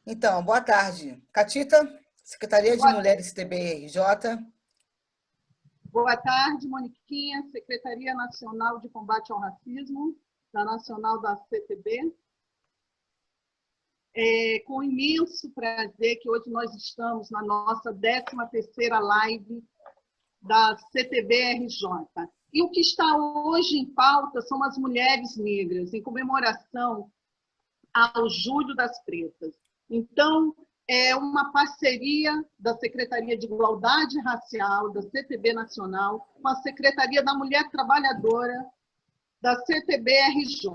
Então, boa tarde. Catita, Secretaria de Boa, Mulheres CTB-RJ. boa tarde, Moniquinha, Secretaria Nacional de Combate ao Racismo, da Nacional da CTB. É com imenso prazer que hoje nós estamos na nossa 13ª live da CTB-RJ. E o que está hoje em pauta são as mulheres negras, em comemoração ao Julho das Pretas. Então, é uma parceria da Secretaria de Igualdade Racial, da CTB Nacional, com a Secretaria da Mulher Trabalhadora, da CTB-RJ.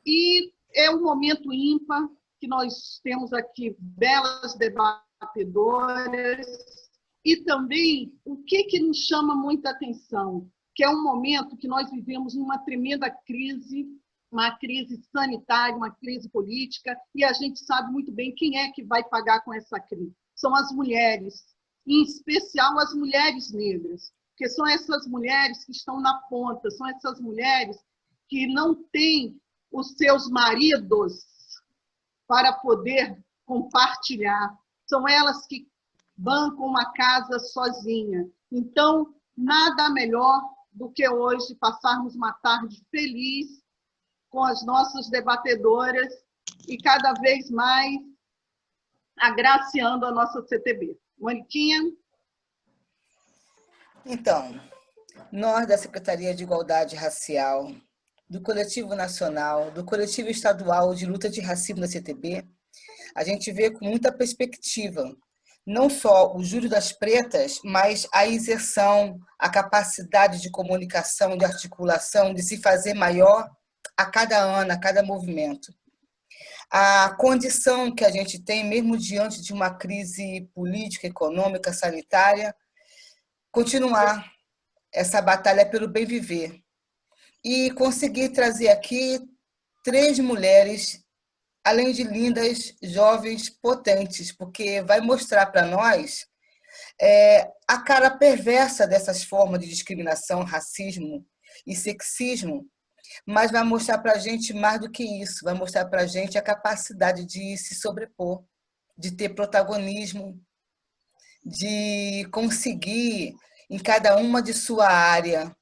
E é um momento ímpar que nós temos aqui belas debatedoras e também o que nos chama muita atenção, que é um momento que nós vivemos numa tremenda crise, uma crise sanitária, uma crise política, e a gente sabe muito bem quem é que vai pagar com essa crise. São as mulheres, em especial as mulheres negras, porque são essas mulheres que estão na ponta, são essas mulheres que não têm os seus maridos para poder compartilhar. São elas que bancam uma casa sozinha. Então, nada melhor do que hoje passarmos uma tarde feliz com as nossas debatedoras e cada vez mais agraciando a nossa CTB. Moniquinha? Então, nós da Secretaria de Igualdade Racial, do Coletivo Nacional, do Coletivo Estadual de Luta de Racismo da CTB, a gente vê com muita perspectiva, não só o Julho das Pretas, mas a inserção, a capacidade de comunicação, de articulação, de se fazer maior a cada ano, a cada movimento. A condição que a gente tem, mesmo diante de uma crise política, econômica, sanitária, continuar essa batalha pelo bem viver. E conseguir trazer aqui 3 mulheres, além de lindas, jovens, potentes, porque vai mostrar para nós a cara perversa dessas formas de discriminação, racismo e sexismo, mas vai mostrar para a gente mais do que isso, vai mostrar para a gente a capacidade de se sobrepor, de ter protagonismo, de conseguir, em cada uma de sua área,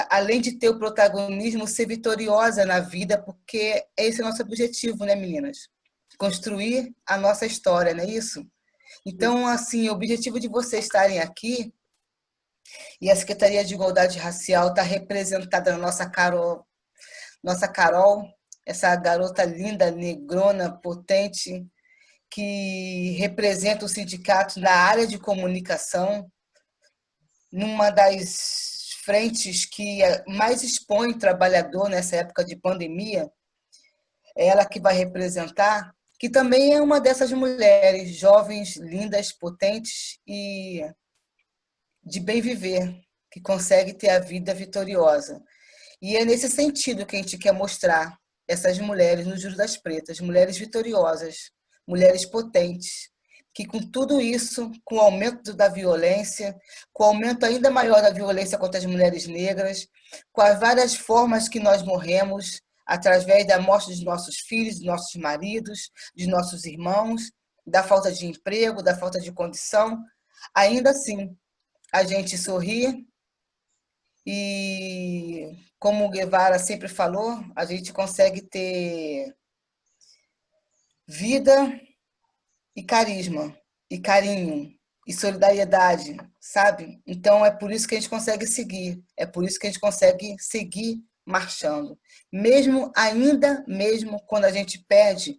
além de ter o protagonismo, ser vitoriosa na vida, porque esse é o nosso objetivo, né, meninas? Construir a nossa história, não é isso? Então, assim, o objetivo de vocês estarem aqui, e a Secretaria de Igualdade Racial está representada na nossa Carol, essa garota linda, negrona, potente, que representa o sindicato na área de comunicação, numa das frentes que mais expõe o trabalhador nessa época de pandemia, é ela que vai representar, que também é uma dessas mulheres jovens, lindas, potentes e de bem viver, que consegue ter a vida vitoriosa. E é nesse sentido que a gente quer mostrar essas mulheres no Julho das Pretas, mulheres vitoriosas, mulheres potentes, que com tudo isso, com o aumento da violência, com o aumento ainda maior da violência contra as mulheres negras, com as várias formas que nós morremos, através da morte dos nossos filhos, dos nossos maridos, dos nossos irmãos, da falta de emprego, da falta de condição, ainda assim, a gente sorri e, como o Guevara sempre falou, a gente consegue ter vida e carisma, e carinho, e solidariedade, sabe? Então, é por isso que a gente consegue seguir, é por isso que a gente consegue seguir marchando. Mesmo quando a gente perde,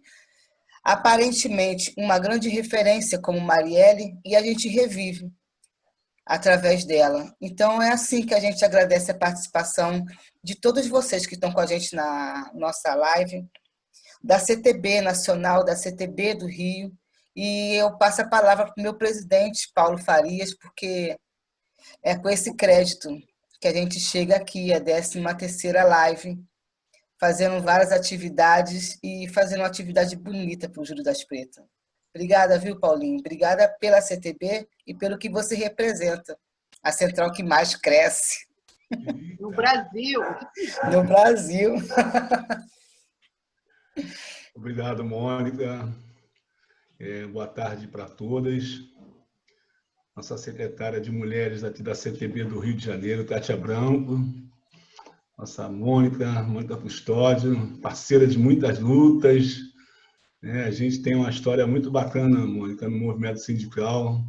aparentemente, uma grande referência como Marielle, e a gente revive através dela. Então, é assim que a gente agradece a participação de todos vocês que estão com a gente na nossa live, da CTB Nacional, da CTB do Rio, e eu passo a palavra para o meu presidente, Paulo Farias, porque é com esse crédito que a gente chega aqui, a 13ª live, fazendo várias atividades e fazendo uma atividade bonita para o Julho das Pretas. Obrigada, viu, Paulinho? Obrigada pela CTB e pelo que você representa, a central que mais cresce. No Brasil. No Brasil. Obrigado, Mônica. Boa tarde para todas. Nossa secretária de Mulheres aqui da CTB do Rio de Janeiro, Kátia Branco. Nossa Mônica Custódio, parceira de muitas lutas. A gente tem uma história muito bacana, Mônica, no movimento sindical.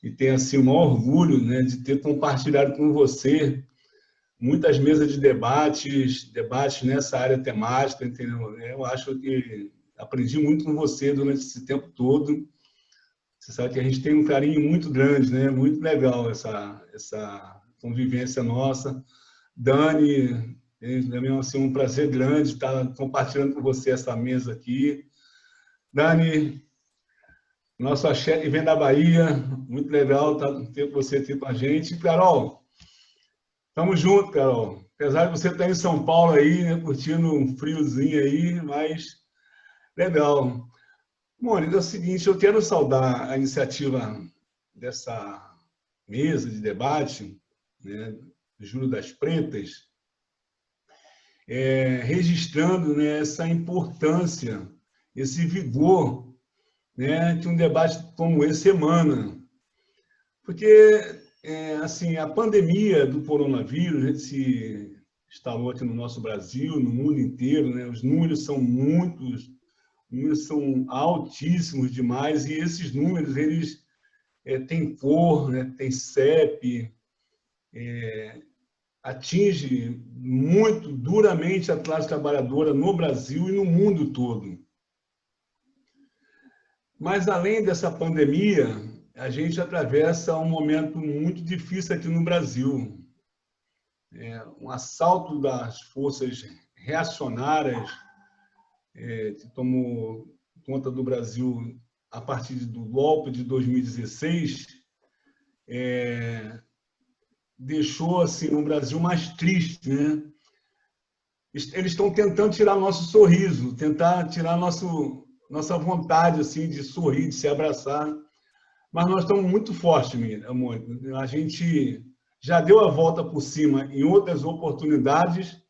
E tenho assim, o maior orgulho, né, de ter compartilhado com você muitas mesas de debates nessa área temática, entendeu? Eu acho que aprendi muito com você durante esse tempo todo. Você sabe que a gente tem um carinho muito grande, né? Muito legal essa convivência nossa. Dani, também assim, um prazer grande estar compartilhando com você essa mesa aqui. Dani, nosso axé que vem da Bahia, muito legal ter você aqui com a gente. Carol, estamos juntos, Carol. Apesar de você estar em São Paulo aí, né, curtindo um friozinho aí, mas legal. Mônica, é o seguinte, eu quero saudar a iniciativa dessa mesa de debate, né, Júlio das Pretas, registrando, né, essa importância, esse vigor, né, que um debate como esse emana. Porque assim, a pandemia do coronavírus, a gente se instalou aqui no nosso Brasil, no mundo inteiro, né, os números são são altíssimos demais, e esses números eles têm cor, né, têm CEP, atinge muito duramente a classe trabalhadora no Brasil e no mundo todo. Mas, além dessa pandemia, a gente atravessa um momento muito difícil aqui no Brasil. Um assalto das forças reacionárias que tomou conta do Brasil a partir do golpe de 2016, deixou assim, o Brasil mais triste, né? Eles estão tentando tirar nosso sorriso, tentar tirar nossa vontade assim, de sorrir, de se abraçar. Mas nós estamos muito fortes, amor. A gente já deu a volta por cima em outras oportunidades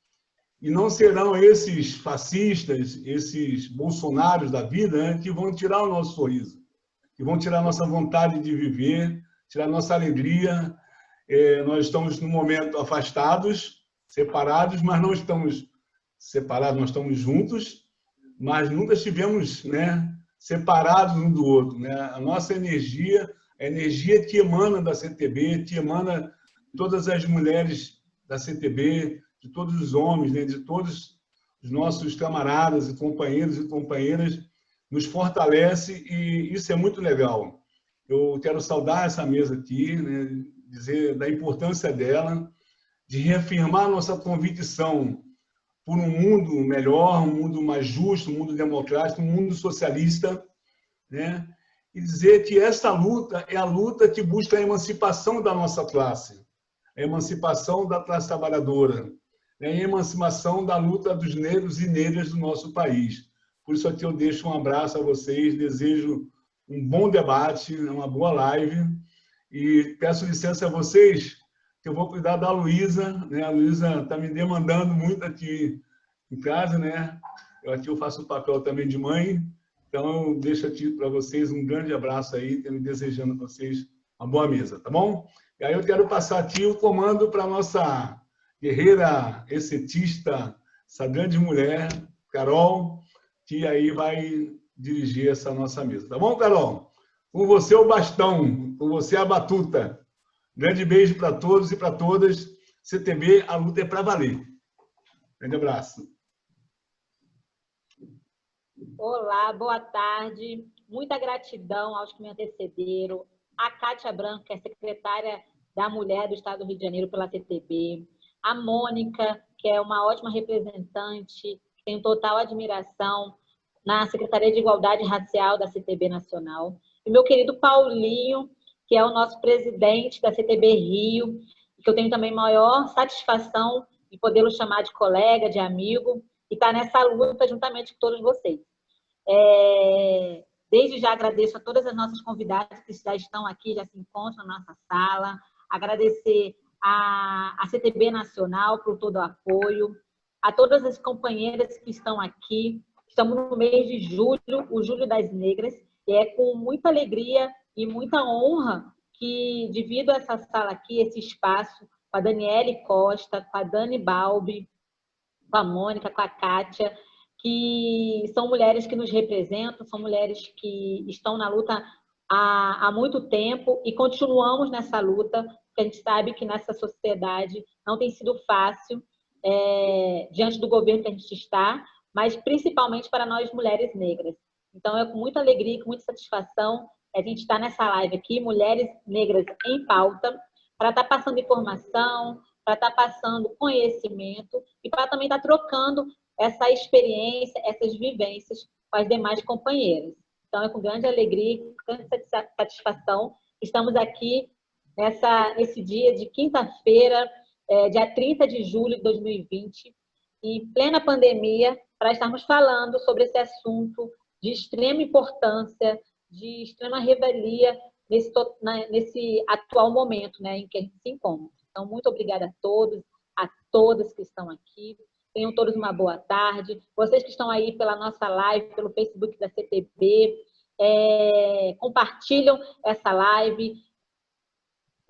e não serão esses fascistas, esses bolsonaros da vida, né, que vão tirar o nosso sorriso, que vão tirar a nossa vontade de viver, tirar a nossa alegria. Nós estamos, no momento, afastados, separados, mas não estamos separados, nós estamos juntos, mas nunca estivemos, né, separados um do outro, né? A nossa energia, a energia que emana da CTB, que emana de todas as mulheres da CTB, de todos os homens, né, de todos os nossos camaradas e companheiras, nos fortalece, e isso é muito legal. Eu quero saudar essa mesa aqui, né, dizer da importância dela, de reafirmar nossa convicção por um mundo melhor, um mundo mais justo, um mundo democrático, um mundo socialista, né? E dizer que essa luta é a luta que busca a emancipação da nossa classe, a emancipação da classe trabalhadora, né? A emancipação da luta dos negros e negras do nosso país. Por isso aqui eu deixo um abraço a vocês, desejo um bom debate, uma boa live, e peço licença a vocês, que eu vou cuidar da Luísa, né? A Luísa está me demandando muito aqui em casa, né? Aqui eu faço o papel também de mãe, então eu deixo aqui para vocês um grande abraço aí, desejando para vocês uma boa mesa, tá bom? E aí eu quero passar aqui o comando para a nossa guerreira exceptista, essa grande mulher, Carol, que aí vai dirigir essa nossa mesa, tá bom, Carol? Com você o bastão, com você a batuta. Grande beijo para todos e para todas. CTB, a luta é para valer. Grande abraço. Olá, boa tarde. Muita gratidão aos que me antecederam. A Kátia Branco, que é secretária da Mulher do Estado do Rio de Janeiro pela CTB. A Mônica, que é uma ótima representante, tenho total admiração na Secretaria de Igualdade Racial da CTB Nacional. E meu querido Paulinho, que é o nosso presidente da CTB Rio, que eu tenho também maior satisfação de podê-lo chamar de colega, de amigo, e estar nessa luta juntamente com todos vocês. Desde já agradeço a todas as nossas convidadas que já estão aqui, já se encontram na nossa sala, agradecer a CTB Nacional por todo o apoio, a todas as companheiras que estão aqui, Estamos no mês de julho, o Julho das Negras, e é com muita alegria e muita honra que divido essa sala aqui, esse espaço, com a Daniele Costa, com a Dani Balbi, com a Mônica, com a Kátia, que são mulheres que nos representam, são mulheres que estão na luta há muito tempo e continuamos nessa luta, porque a gente sabe que nessa sociedade não tem sido fácil diante do governo que a gente está, mas principalmente para nós mulheres negras. Então, é com muita alegria e com muita satisfação que a gente está nessa live aqui, Mulheres Negras em Pauta, para estar passando informação, para estar passando conhecimento e para também estar trocando essa experiência, essas vivências com as demais companheiras. Então, é com grande alegria e com grande satisfação que estamos aqui nesse dia de quinta-feira, dia 30 de julho de 2020, em plena pandemia, para estarmos falando sobre esse assunto de extrema importância, de extrema revelia nesse atual momento, né, em que a gente se encontra. Então, muito obrigada a todos, a todas que estão aqui. Tenham todos uma boa tarde. Vocês que estão aí pela nossa live, pelo Facebook da CTB, compartilham essa live,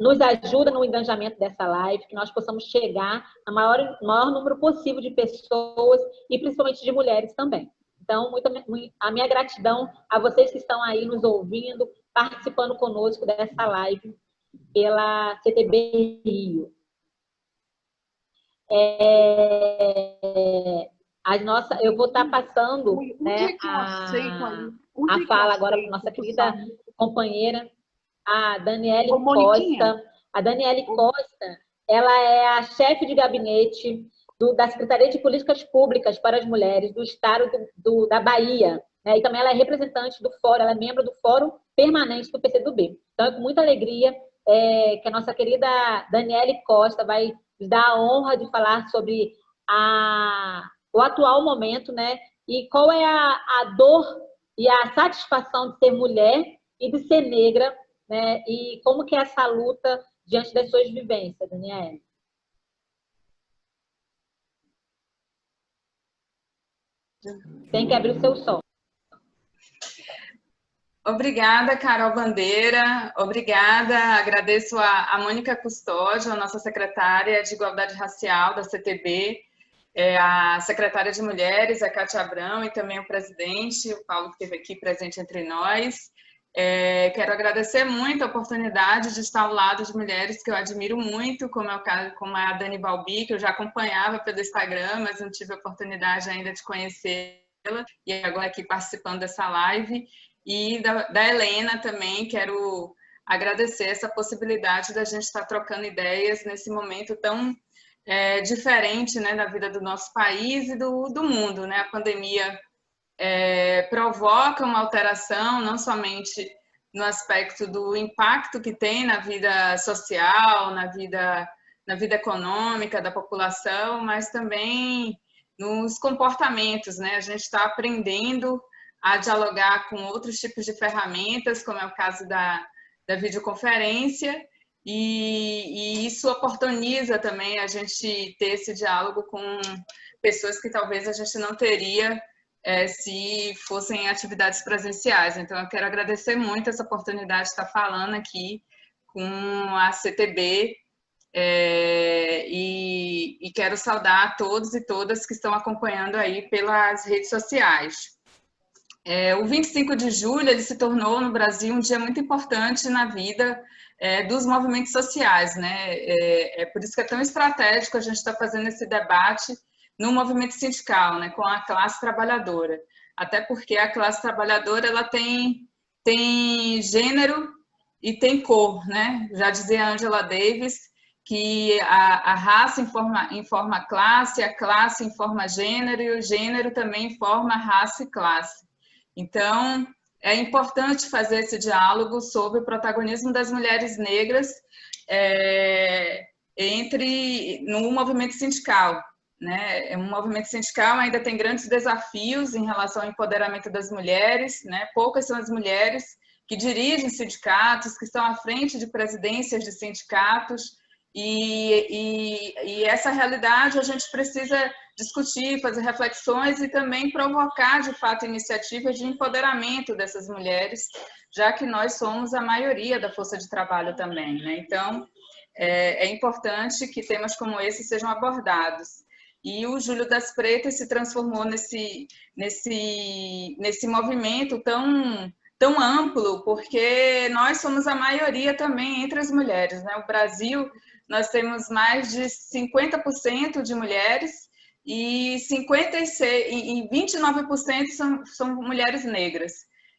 nos ajuda no engajamento dessa live, que nós possamos chegar ao maior número possível de pessoas e principalmente de mulheres também. Então, a minha gratidão a vocês que estão aí nos ouvindo, participando conosco dessa live pela CTB Rio. Eu vou estar passando a fala agora para a nossa querida companheira, a Daniele Costa. A Daniele Costa, ela é a chefe de gabinete da Secretaria de Políticas Públicas para as Mulheres do Estado da Bahia, né? E também ela é representante do Fórum, ela é membro do Fórum Permanente do PCdoB. Então, é com muita alegria que a nossa querida Daniele Costa vai nos dar a honra de falar sobre o atual momento, né? E qual é a dor e a satisfação de ser mulher e de ser negra, né? E como que é essa luta diante das suas vivências, Daniele? Tem que abrir o seu som. Obrigada, Carol Bandeira. Obrigada. Agradeço a Mônica Custódio, a nossa secretária de Igualdade Racial da CTB, a secretária de Mulheres, a Kátia Abrão, e também o presidente, o Paulo, que esteve aqui presente entre nós. Quero agradecer muito a oportunidade de estar ao lado de mulheres que eu admiro muito, como a Dani Balbi, que eu já acompanhava pelo Instagram, mas não tive a oportunidade ainda de conhecê-la, e agora aqui participando dessa live. E da Helena também, quero agradecer essa possibilidade da gente estar trocando ideias nesse momento tão diferente, né, da vida do nosso país e do mundo, né? A pandemia provoca uma alteração, não somente no aspecto do impacto que tem na vida social, na vida econômica da população, mas também nos comportamentos, né? A gente está aprendendo a dialogar com outros tipos de ferramentas, como é o caso da videoconferência, e isso oportuniza também a gente ter esse diálogo com pessoas que talvez a gente não teria se fossem atividades presenciais. Então, eu quero agradecer muito essa oportunidade de estar falando aqui com a CTB e quero saudar a todos e todas que estão acompanhando aí pelas redes sociais. O 25 de julho ele se tornou no Brasil um dia muito importante na vida dos movimentos sociais, né? Por isso que é tão estratégico a gente estar fazendo esse debate no movimento sindical, né, com a classe trabalhadora. Até porque a classe trabalhadora ela tem gênero e tem cor, né? Já dizia Angela Davis que a raça informa a classe informa gênero e o gênero também informa raça e classe. Então, é importante fazer esse diálogo sobre o protagonismo das mulheres negras no movimento sindical, né? Um movimento sindical ainda tem grandes desafios em relação ao empoderamento das mulheres, né? Poucas são as mulheres que dirigem sindicatos, que estão à frente de presidências de sindicatos, e essa realidade a gente precisa discutir, fazer reflexões e também provocar, de fato, iniciativas de empoderamento dessas mulheres, já que nós somos a maioria da força de trabalho também, né? Então, é importante que temas como esse sejam abordados. E o Julho das Pretas se transformou nesse movimento tão amplo, porque nós somos a maioria também entre as mulheres, né? O Brasil, nós temos mais de 50% de mulheres e 29% são mulheres negras.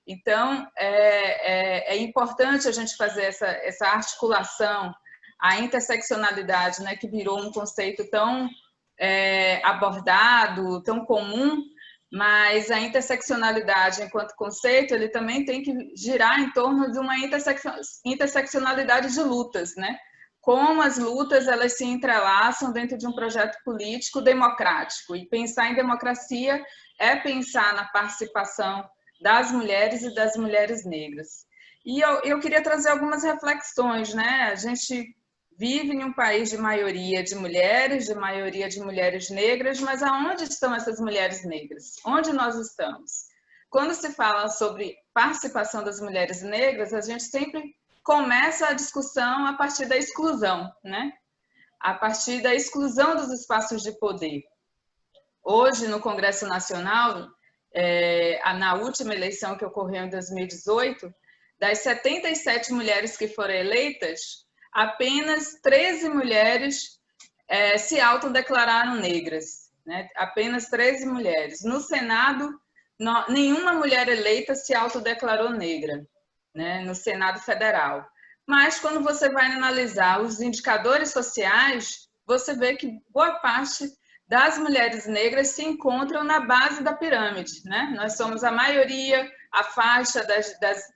Então, é importante a gente fazer essa articulação, a interseccionalidade, né, que virou um conceito tão abordado, tão comum, mas a interseccionalidade enquanto conceito, ele também tem que girar em torno de uma interseccionalidade de lutas, né? Como as lutas elas se entrelaçam dentro de um projeto político democrático. E pensar em democracia é pensar na participação das mulheres e das mulheres negras. E eu queria trazer algumas reflexões, né? A gente vive em um país de maioria de mulheres negras, mas aonde estão essas mulheres negras? Onde nós estamos? Quando se fala sobre participação das mulheres negras, a gente sempre começa a discussão a partir da exclusão, né? A partir da exclusão dos espaços de poder. Hoje, no Congresso Nacional, na última eleição que ocorreu em 2018, das 77 mulheres que foram eleitas, apenas 13 mulheres se autodeclararam negras, né? Apenas 13 mulheres. No Senado, nenhuma mulher eleita se autodeclarou negra, né? No Senado Federal. Mas, quando você vai analisar os indicadores sociais, você vê que boa parte das mulheres negras se encontram na base da pirâmide, né? Nós somos a maioria, a faixa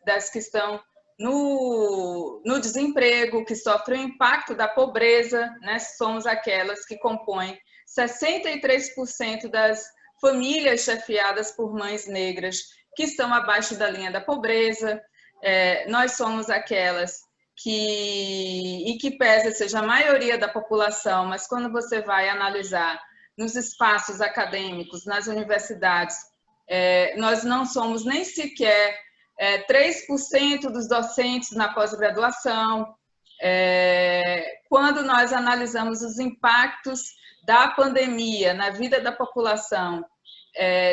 das que estão no desemprego, que sofrem o impacto da pobreza, né? Somos aquelas que compõem 63% das famílias chefiadas por mães negras que estão abaixo da linha da pobreza. Nós somos aquelas que pese seja a maioria da população, mas quando você vai analisar nos espaços acadêmicos, nas universidades, nós não somos nem sequer 3% dos docentes na pós-graduação. Quando nós analisamos os impactos da pandemia na vida da população,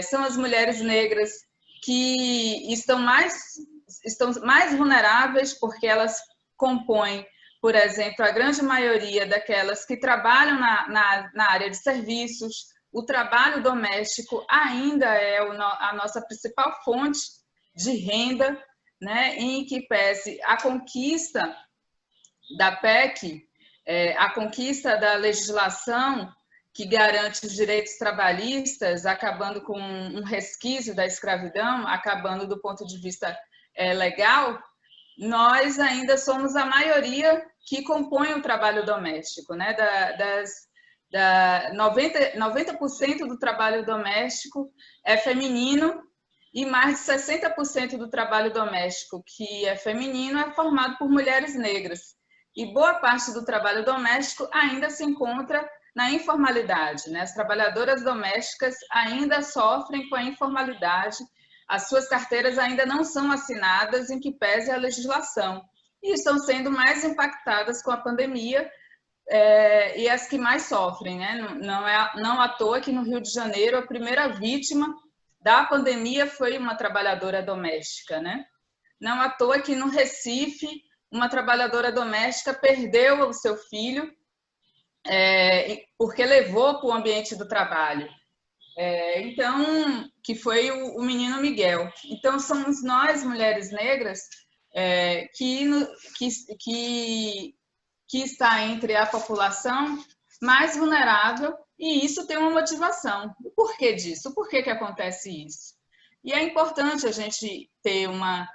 são as mulheres negras que estão mais vulneráveis, porque elas compõem, por exemplo, a grande maioria daquelas que trabalham na área de serviços. O trabalho doméstico ainda é a nossa principal fonte de renda, né? Em que pese a conquista da PEC, a conquista da legislação que garante os direitos trabalhistas, acabando com um resquício da escravidão, acabando do ponto de vista legal, nós ainda somos a maioria que compõe o trabalho doméstico, né? 90% do trabalho doméstico é feminino e mais de 60% do trabalho doméstico que é feminino é formado por mulheres negras. E boa parte do trabalho doméstico ainda se encontra na informalidade, né? As trabalhadoras domésticas ainda sofrem com a informalidade, as suas carteiras ainda não são assinadas, em que pese a legislação, e estão sendo mais impactadas com a pandemia, e as que mais sofrem, né? Não à toa que no Rio de Janeiro a primeira vítima da pandemia foi uma trabalhadora doméstica, né? Não à toa que no Recife uma trabalhadora doméstica perdeu o seu filho porque levou para o ambiente do trabalho. Então, que foi o menino Miguel. Então, somos nós, mulheres negras, que está entre a população mais vulnerável, e isso tem uma motivação. O porquê disso? O porquê que acontece isso? E é importante a gente ter uma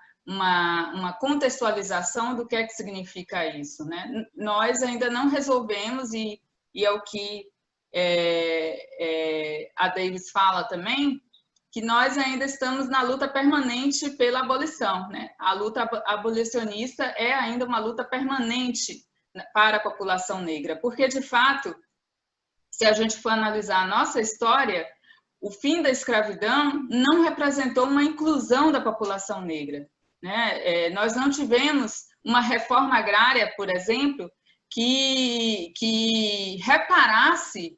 contextualização do que é que significa isso, né? Nós ainda não resolvemos, e é o que a Davis fala também, que nós ainda estamos na luta permanente pela abolição, né? A luta abolicionista é ainda uma luta permanente para a população negra, porque, de fato, se a gente for analisar a nossa história, o fim da escravidão não representou uma inclusão da população negra, né? Nós não tivemos uma reforma agrária, por exemplo, que reparasse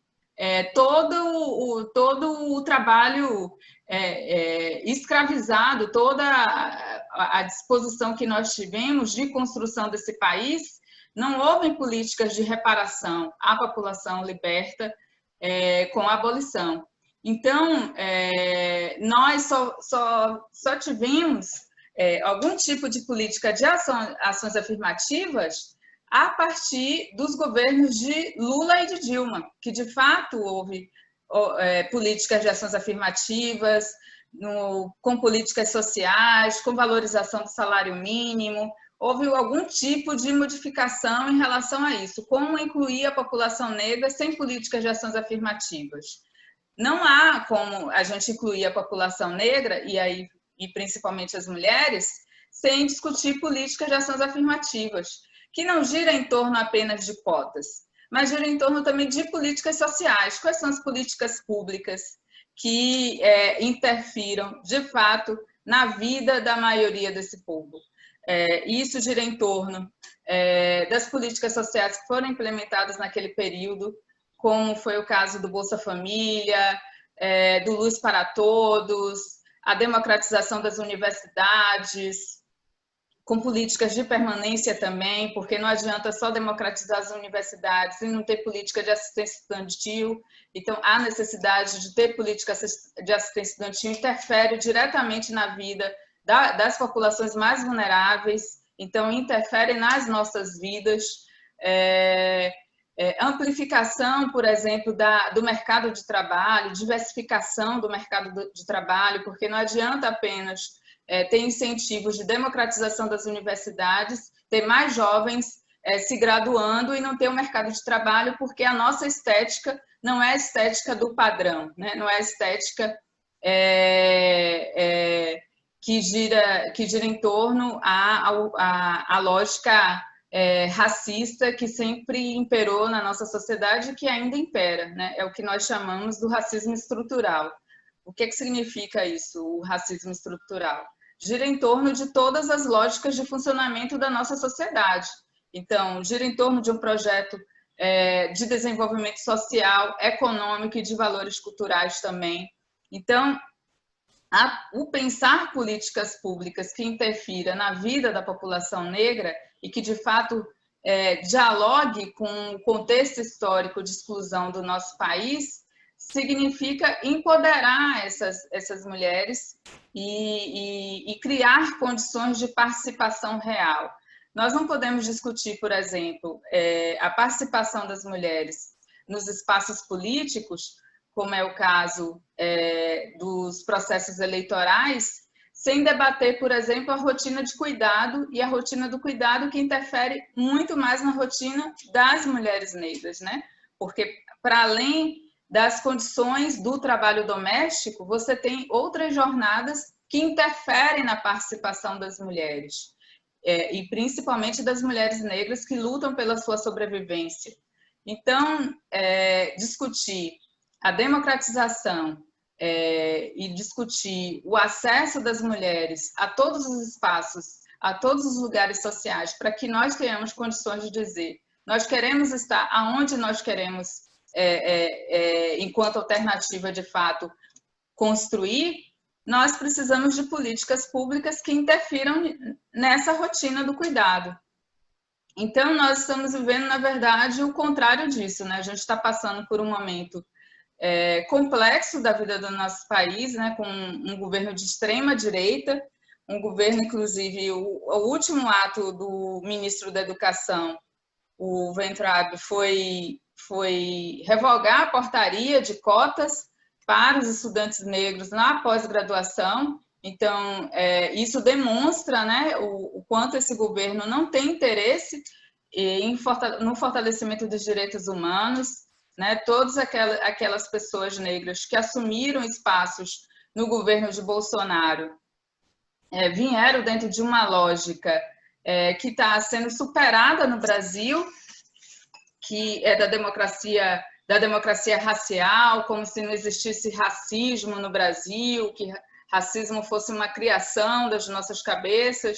todo o trabalho escravizado, toda a disposição que nós tivemos de construção desse país. Não houve políticas de reparação à população liberta com a abolição. Então, nós só tivemos algum tipo de política de ações afirmativas a partir dos governos de Lula e de Dilma, que de fato houve políticas de ações afirmativas, com políticas sociais, com valorização do salário mínimo. Houve algum tipo de modificação em relação a isso. Como incluir a população negra sem políticas de ações afirmativas? Não há como a gente incluir a população negra, e principalmente as mulheres, sem discutir políticas de ações afirmativas, que não gira em torno apenas de cotas, mas gira em torno também de políticas sociais. Quais são as políticas públicas que interfiram, de fato, na vida da maioria desse povo? Isso gira em torno das políticas sociais que foram implementadas naquele período, como foi o caso do Bolsa Família, do Luz para Todos, a democratização das universidades, com políticas de permanência também, porque não adianta só democratizar as universidades e não ter política de assistência estudantil. Então, a necessidade de ter política de assistência estudantil interfere diretamente na vida das populações mais vulneráveis, então interfere nas nossas vidas. Amplificação, por exemplo, do mercado de trabalho, diversificação do mercado de trabalho, porque não adianta apenas ter incentivos de democratização das universidades, ter mais jovens se graduando e não ter um mercado de trabalho, porque a nossa estética não é a estética do padrão, né? Não é a estética que gira em torno à lógica racista que sempre imperou na nossa sociedade e que ainda impera, né? É o que nós chamamos do racismo estrutural. O que significa isso, o racismo estrutural? Gira em torno de todas as lógicas de funcionamento da nossa sociedade. Então, gira em torno de um projeto de desenvolvimento social, econômico e de valores culturais também. Então, o pensar políticas públicas que interfira na vida da população negra e que, de fato, dialogue com o contexto histórico de exclusão do nosso país, significa empoderar essas mulheres e criar condições de participação real. Nós não podemos discutir, por exemplo, a participação das mulheres nos espaços políticos, como é o caso dos processos eleitorais, sem debater, por exemplo, a rotina de cuidado e a rotina do cuidado que interfere muito mais na rotina das mulheres negras, né? Porque, para além das condições do trabalho doméstico, você tem outras jornadas que interferem na participação das mulheres, e principalmente das mulheres negras que lutam pela sua sobrevivência. Então, discutir a democratização e discutir o acesso das mulheres a todos os espaços, a todos os lugares sociais, para que nós tenhamos condições de dizer, nós queremos estar aonde nós queremos, enquanto alternativa de fato, construir, nós precisamos de políticas públicas que interfiram nessa rotina do cuidado. Então, nós estamos vivendo, na verdade, o contrário disso, né? A gente está passando por um momento complexo da vida do nosso país, né? Com um governo de extrema direita, um governo, inclusive, o último ato do ministro da Educação, o Weintraub, foi revogar a portaria de cotas para os estudantes negros na pós-graduação. Então, isso demonstra, né, o quanto esse governo não tem interesse no fortalecimento dos direitos humanos, né? Todas aquelas pessoas negras que assumiram espaços no governo de Bolsonaro vieram dentro de uma lógica que está sendo superada no Brasil, que é da da democracia racial, como se não existisse racismo no Brasil, que racismo fosse uma criação das nossas cabeças.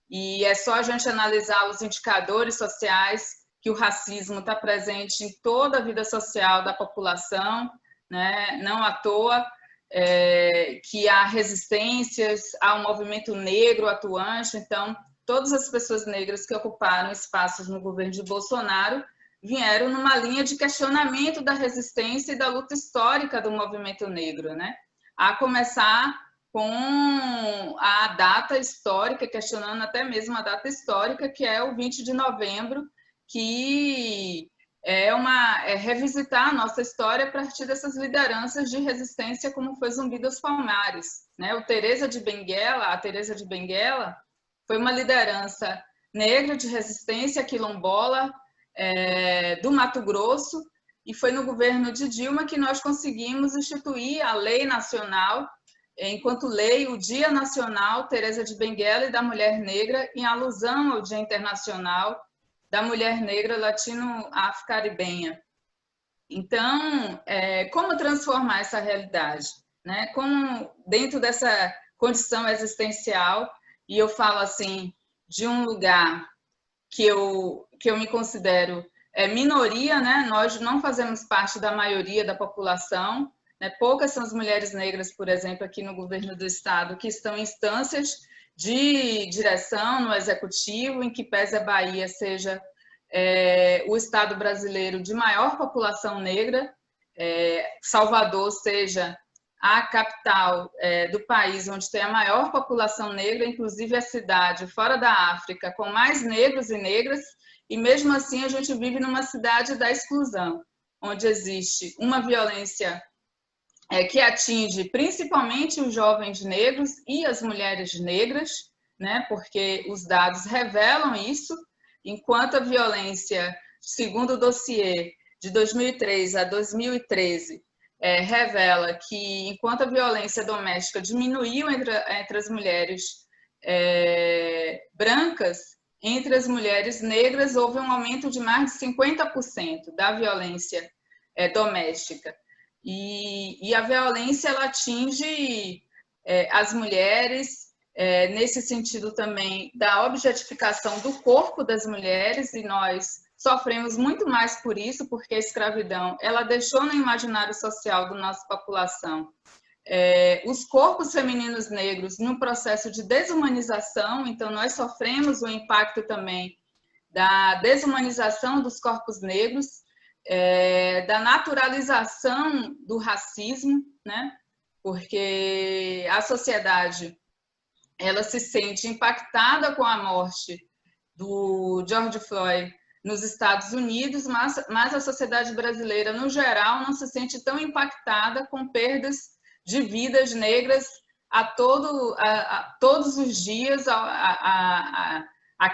E é só a gente analisar os indicadores sociais que o racismo está presente em toda a vida social da população, né? Não à toa que há resistências, há um movimento negro atuante. Então, todas as pessoas negras que ocuparam espaços no governo de Bolsonaro vieram numa linha de questionamento da resistência e da luta histórica do movimento negro, né? A começar com a data histórica, questionando até mesmo a data histórica, que é o 20 de novembro, que é revisitar a nossa história a partir dessas lideranças de resistência, como foi Zumbi dos Palmares, né? A Teresa de Benguela foi uma liderança negra de resistência quilombola do Mato Grosso, e foi no governo de Dilma que nós conseguimos instituir a lei nacional, enquanto lei, o Dia Nacional Teresa de Benguela e da Mulher Negra, em alusão ao Dia Internacional da Mulher Negra Latino-Afro-Caribenha. Então, como transformar essa realidade, né? Como, dentro dessa condição existencial, e eu falo assim, de um lugar que eu me considero minoria, né? Nós não fazemos parte da maioria da população, né? Poucas são as mulheres negras, por exemplo, aqui no governo do estado, que estão em instâncias de direção no executivo, em que pese a Bahia seja o estado brasileiro de maior população negra, Salvador seja a capital do país onde tem a maior população negra, inclusive a cidade fora da África com mais negros e negras, e mesmo assim a gente vive numa cidade da exclusão, onde existe uma violência que atinge principalmente os jovens negros e as mulheres negras, né? Porque os dados revelam isso, enquanto a violência, segundo o dossiê de 2003 a 2013, revela que, enquanto a violência doméstica diminuiu entre as mulheres brancas, entre as mulheres negras houve um aumento de mais de 50% da violência doméstica. E a violência ela atinge as mulheres, nesse sentido também da objetificação do corpo das mulheres, e nós sofremos muito mais por isso, porque a escravidão ela deixou no imaginário social da nossa população os corpos femininos negros num processo de desumanização. Então nós sofremos o impacto também da desumanização dos corpos negros, da naturalização do racismo, né? Porque a sociedade ela se sente impactada com a morte do George Floyd nos Estados Unidos, mas a sociedade brasileira, no geral, não se sente tão impactada com perdas de vidas negras a todos os dias, a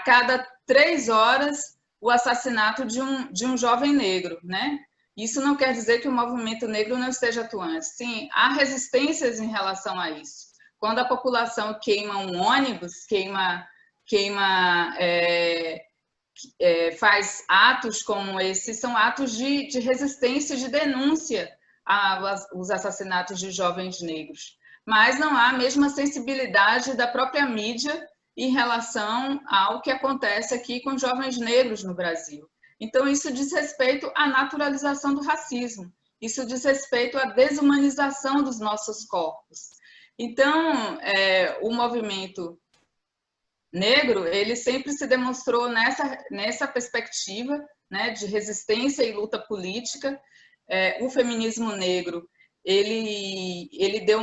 cada 3 horas, o assassinato de um jovem negro, né? Isso não quer dizer que o movimento negro não esteja atuante. Sim, há resistências em relação a isso. Quando a população queima um ônibus, faz atos como esse, são atos de resistência, de denúncia aos assassinatos de jovens negros. Mas não há a mesma sensibilidade da própria mídia em relação ao que acontece aqui com jovens negros no Brasil. Então, isso diz respeito à naturalização do racismo, isso diz respeito à desumanização dos nossos corpos. Então, o movimento negro, ele sempre se demonstrou nessa perspectiva, né, de resistência e luta política. O feminismo negro, ele deu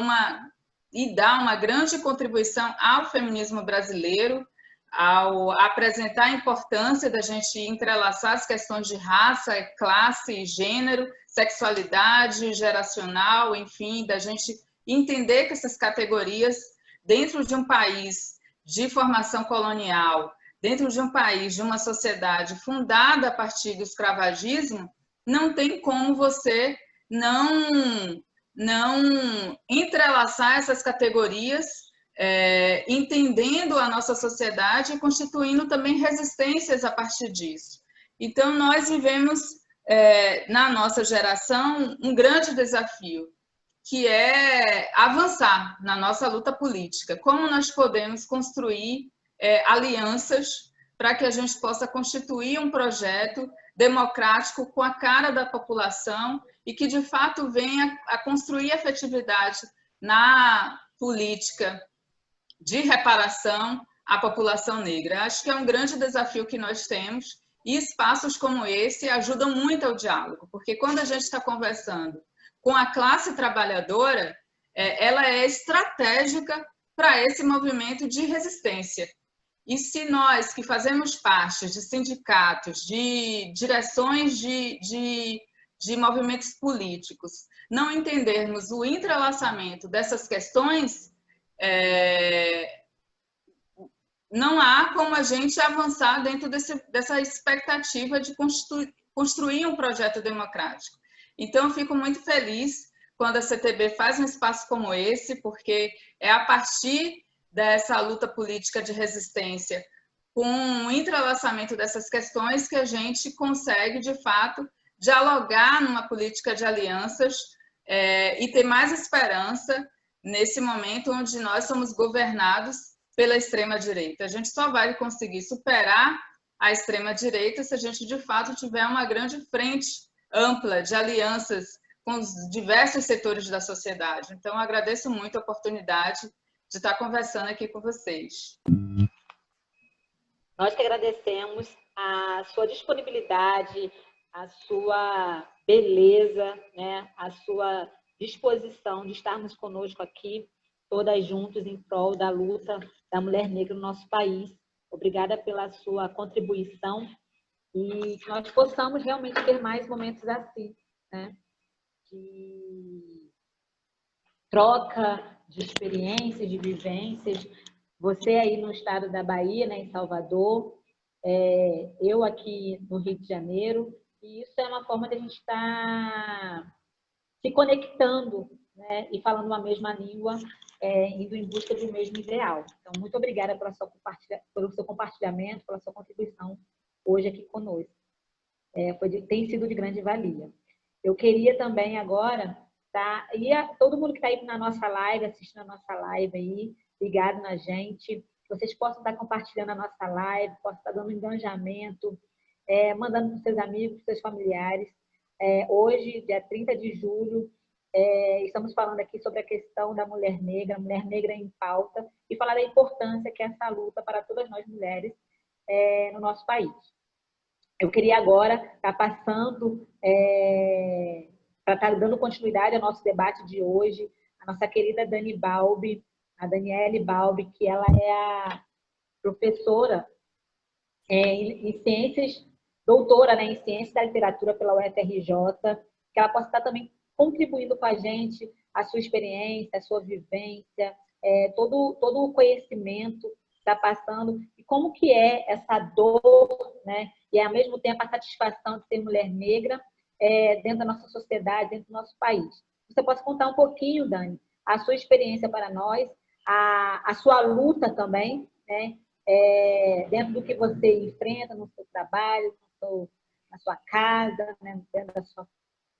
e dá uma grande contribuição ao feminismo brasileiro, ao apresentar a importância da gente entrelaçar as questões de raça, classe, gênero, sexualidade, geracional, enfim, da gente entender que essas categorias, dentro de um país de formação colonial, dentro de um país, de uma sociedade fundada a partir do escravagismo, não tem como você não entrelaçar essas categorias, entendendo a nossa sociedade e constituindo também resistências a partir disso. Então, nós vivemos na nossa geração, um grande desafio, que é avançar na nossa luta política. Como nós podemos construir alianças para que a gente possa constituir um projeto democrático com a cara da população e que, de fato, venha a construir efetividade na política de reparação à população negra. Acho que é um grande desafio que nós temos e espaços como esse ajudam muito ao diálogo, porque quando a gente está conversando com a classe trabalhadora, ela é estratégica para esse movimento de resistência. E se nós, que fazemos parte de sindicatos, de direções de movimentos políticos, não entendermos o entrelaçamento dessas questões, não há como a gente avançar dentro dessa expectativa de construir um projeto democrático. Então, eu fico muito feliz quando a CTB faz um espaço como esse, porque é a partir dessa luta política de resistência, com o entrelaçamento dessas questões, que a gente consegue, de fato, dialogar numa política de alianças e ter mais esperança nesse momento onde nós somos governados pela extrema-direita. A gente só vai conseguir superar a extrema-direita se a gente, de fato, tiver uma grande frente ampla de alianças com os diversos setores da sociedade. Então, eu agradeço muito a oportunidade de estar conversando aqui com vocês. Nós que agradecemos a sua disponibilidade, a sua beleza, né? A sua disposição de estarmos conosco aqui, todas juntos em prol da luta da mulher negra no nosso país. Obrigada pela sua contribuição e que nós possamos realmente ter mais momentos assim, né? De troca de experiências, de vivências. Você aí no estado da Bahia, né, em Salvador, eu aqui no Rio de Janeiro, e isso é uma forma de a gente estar se conectando, né, e falando uma mesma língua, indo em busca de um mesmo ideal. Então, muito obrigada pelo seu compartilhamento, pela sua contribuição hoje aqui conosco. Tem sido de grande valia. Eu queria também agora, e todo mundo que está aí na nossa live, assistindo a nossa live aí, ligado na gente, vocês possam estar compartilhando a nossa live, possam estar dando engajamento, mandando para os seus amigos, para os seus familiares. Hoje, dia 30 de julho, estamos falando aqui sobre a questão da mulher negra em pauta, e falar da importância que é essa luta para todas nós mulheres no nosso país. Eu queria agora estar passando, para estar dando continuidade ao nosso debate de hoje, a nossa querida Dani Balbi, a Daniele Balbi, que ela é a professora em ciências, doutora, né, em ciências da literatura pela UFRJ, que ela possa estar também contribuindo com a gente a sua experiência, a sua vivência, todo o conhecimento que está passando, e como que é essa dor, né, e ao mesmo tempo a satisfação de ser mulher negra dentro da nossa sociedade, dentro do nosso país. Você pode contar um pouquinho, Dani, a sua experiência para nós, a sua luta também, né, dentro do que você enfrenta no seu trabalho, na sua casa, né, dentro da sua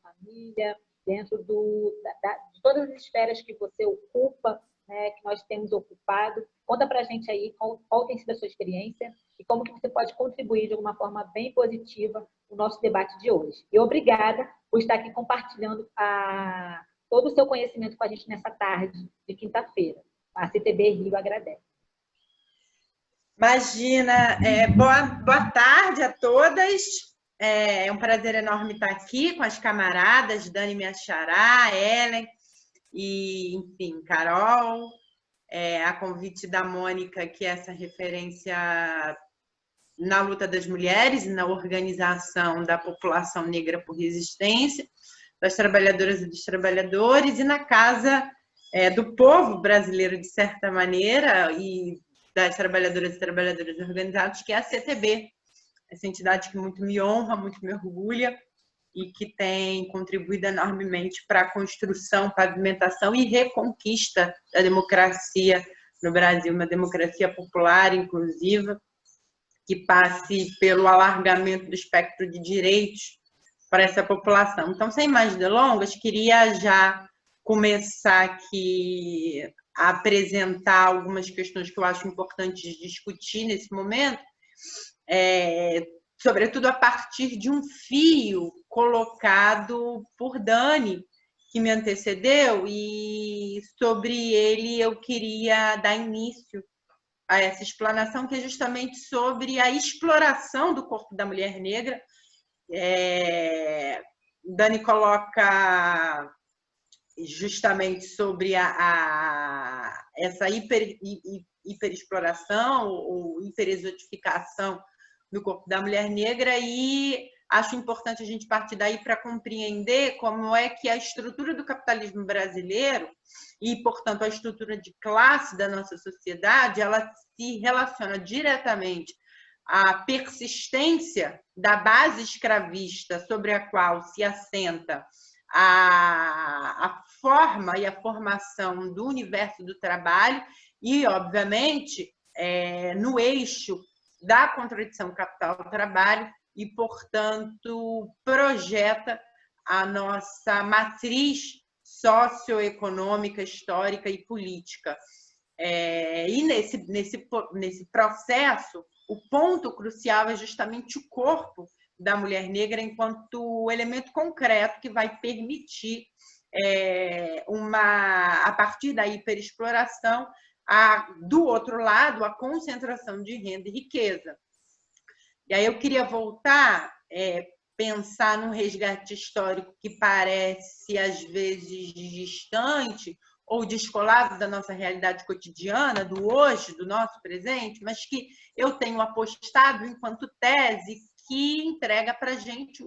família, dentro de todas as esferas que você ocupa, né, que nós temos ocupado. Conta para a gente aí qual tem sido a sua experiência e como que você pode contribuir de alguma forma bem positiva no nosso debate de hoje. E obrigada por estar aqui compartilhando todo o seu conhecimento com a gente nessa tarde de quinta-feira. A CTB Rio agradece. Imagina, boa tarde a todas. É um prazer enorme estar aqui com as camaradas, Dani minha xará, Ellen e, enfim, Carol. A convite da Mônica, que é essa referência na luta das mulheres e na organização da população negra por resistência, das trabalhadoras e dos trabalhadores, e na casa do povo brasileiro, de certa maneira, e das trabalhadoras e trabalhadores organizados, que é a CTB, essa entidade que muito me honra, muito me orgulha e que tem contribuído enormemente para a construção, pavimentação e reconquista da democracia no Brasil, uma democracia popular, inclusiva, que passe pelo alargamento do espectro de direitos para essa população. Então, sem mais delongas, queria já começar aqui a apresentar algumas questões que eu acho importantes discutir nesse momento, sobretudo a partir de um fio colocado por Dani, que me antecedeu, e sobre ele eu queria dar início a essa explanação, que é justamente sobre a exploração do corpo da mulher negra. Dani coloca justamente sobre essa hiperexploração ou hiperexotificação do corpo da mulher negra, e acho importante a gente partir daí para compreender como é que a estrutura do capitalismo brasileiro e, portanto, a estrutura de classe da nossa sociedade, ela se relaciona diretamente à persistência da base escravista sobre a qual se assenta a forma e a formação do universo do trabalho e, obviamente, no eixo da contradição capital-trabalho e, portanto, projeta a nossa matriz socioeconômica, histórica e política. E nesse processo, o ponto crucial é justamente o corpo da mulher negra enquanto elemento concreto que vai permitir, a partir da hiperexploração, do outro lado, a concentração de renda e riqueza. E aí eu queria voltar, pensar num resgate histórico que parece, às vezes, distante ou descolado da nossa realidade cotidiana, do hoje, do nosso presente, mas que eu tenho apostado enquanto tese que entrega para a gente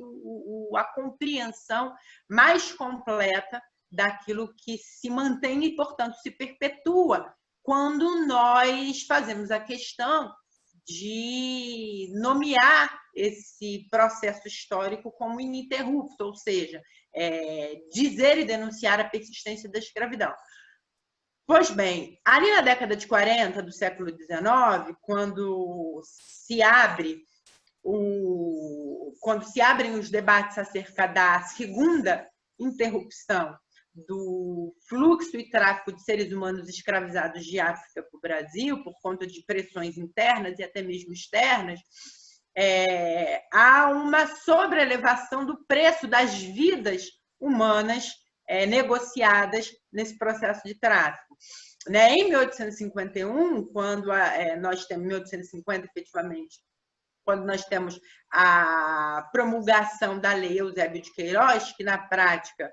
a compreensão mais completa daquilo que se mantém e, portanto, se perpetua quando nós fazemos a questão de nomear esse processo histórico como ininterrupto, ou seja, dizer e denunciar a persistência da escravidão. Pois bem, ali na década de 40 do século XIX, quando se abrem os debates acerca da segunda interrupção do fluxo e tráfico de seres humanos escravizados de África para o Brasil, por conta de pressões internas e até mesmo externas, há uma sobrelevação do preço das vidas humanas negociadas nesse processo de tráfico. Em 1851, quando nós temos 1850, efetivamente, quando nós temos a promulgação da Lei Eusébio de Queiroz, que na prática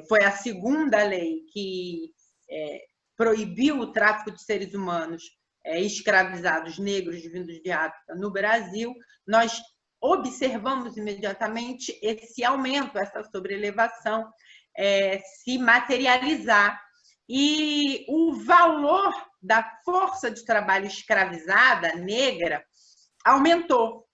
foi a segunda lei que proibiu o tráfico de seres humanos escravizados negros vindos de África no Brasil, nós observamos imediatamente esse aumento, essa sobrelevação se materializar, e o valor da força de trabalho escravizada negra aumentou.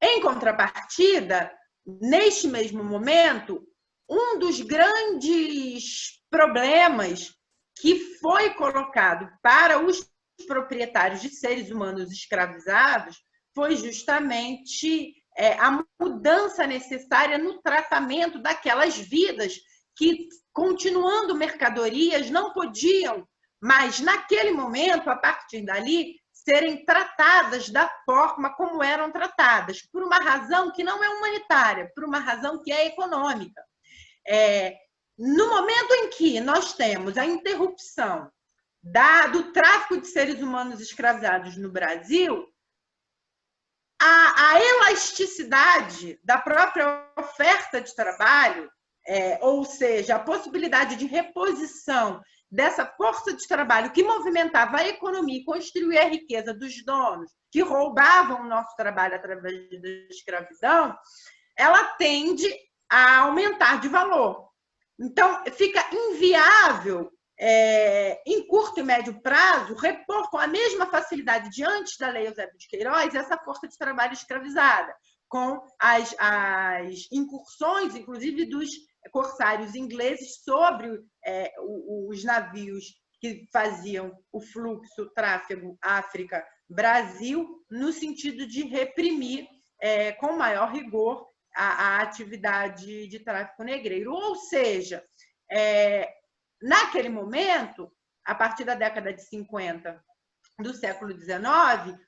Em contrapartida, neste mesmo momento, um dos grandes problemas que foi colocado para os proprietários de seres humanos escravizados foi justamente a mudança necessária no tratamento daquelas vidas que, continuando mercadorias, não podiam, mas naquele momento, a partir dali, serem tratadas da forma como eram tratadas, por uma razão que não é humanitária, por uma razão que é econômica. No momento em que nós temos a interrupção do tráfico de seres humanos escravizados no Brasil, a elasticidade da própria oferta de trabalho, ou seja, a possibilidade de reposição dessa força de trabalho que movimentava a economia e construía a riqueza dos donos, que roubavam o nosso trabalho através da escravidão, ela tende a aumentar de valor. Então, fica inviável, em curto e médio prazo, repor com a mesma facilidade de antes da Lei Eusébio de Queiroz essa força de trabalho escravizada, com as incursões, inclusive, dos corsários ingleses sobre os navios que faziam o fluxo, o tráfego África-Brasil, no sentido de reprimir com maior rigor a atividade de tráfico negreiro. Ou seja, naquele momento, a partir da década de 50 do século XIX,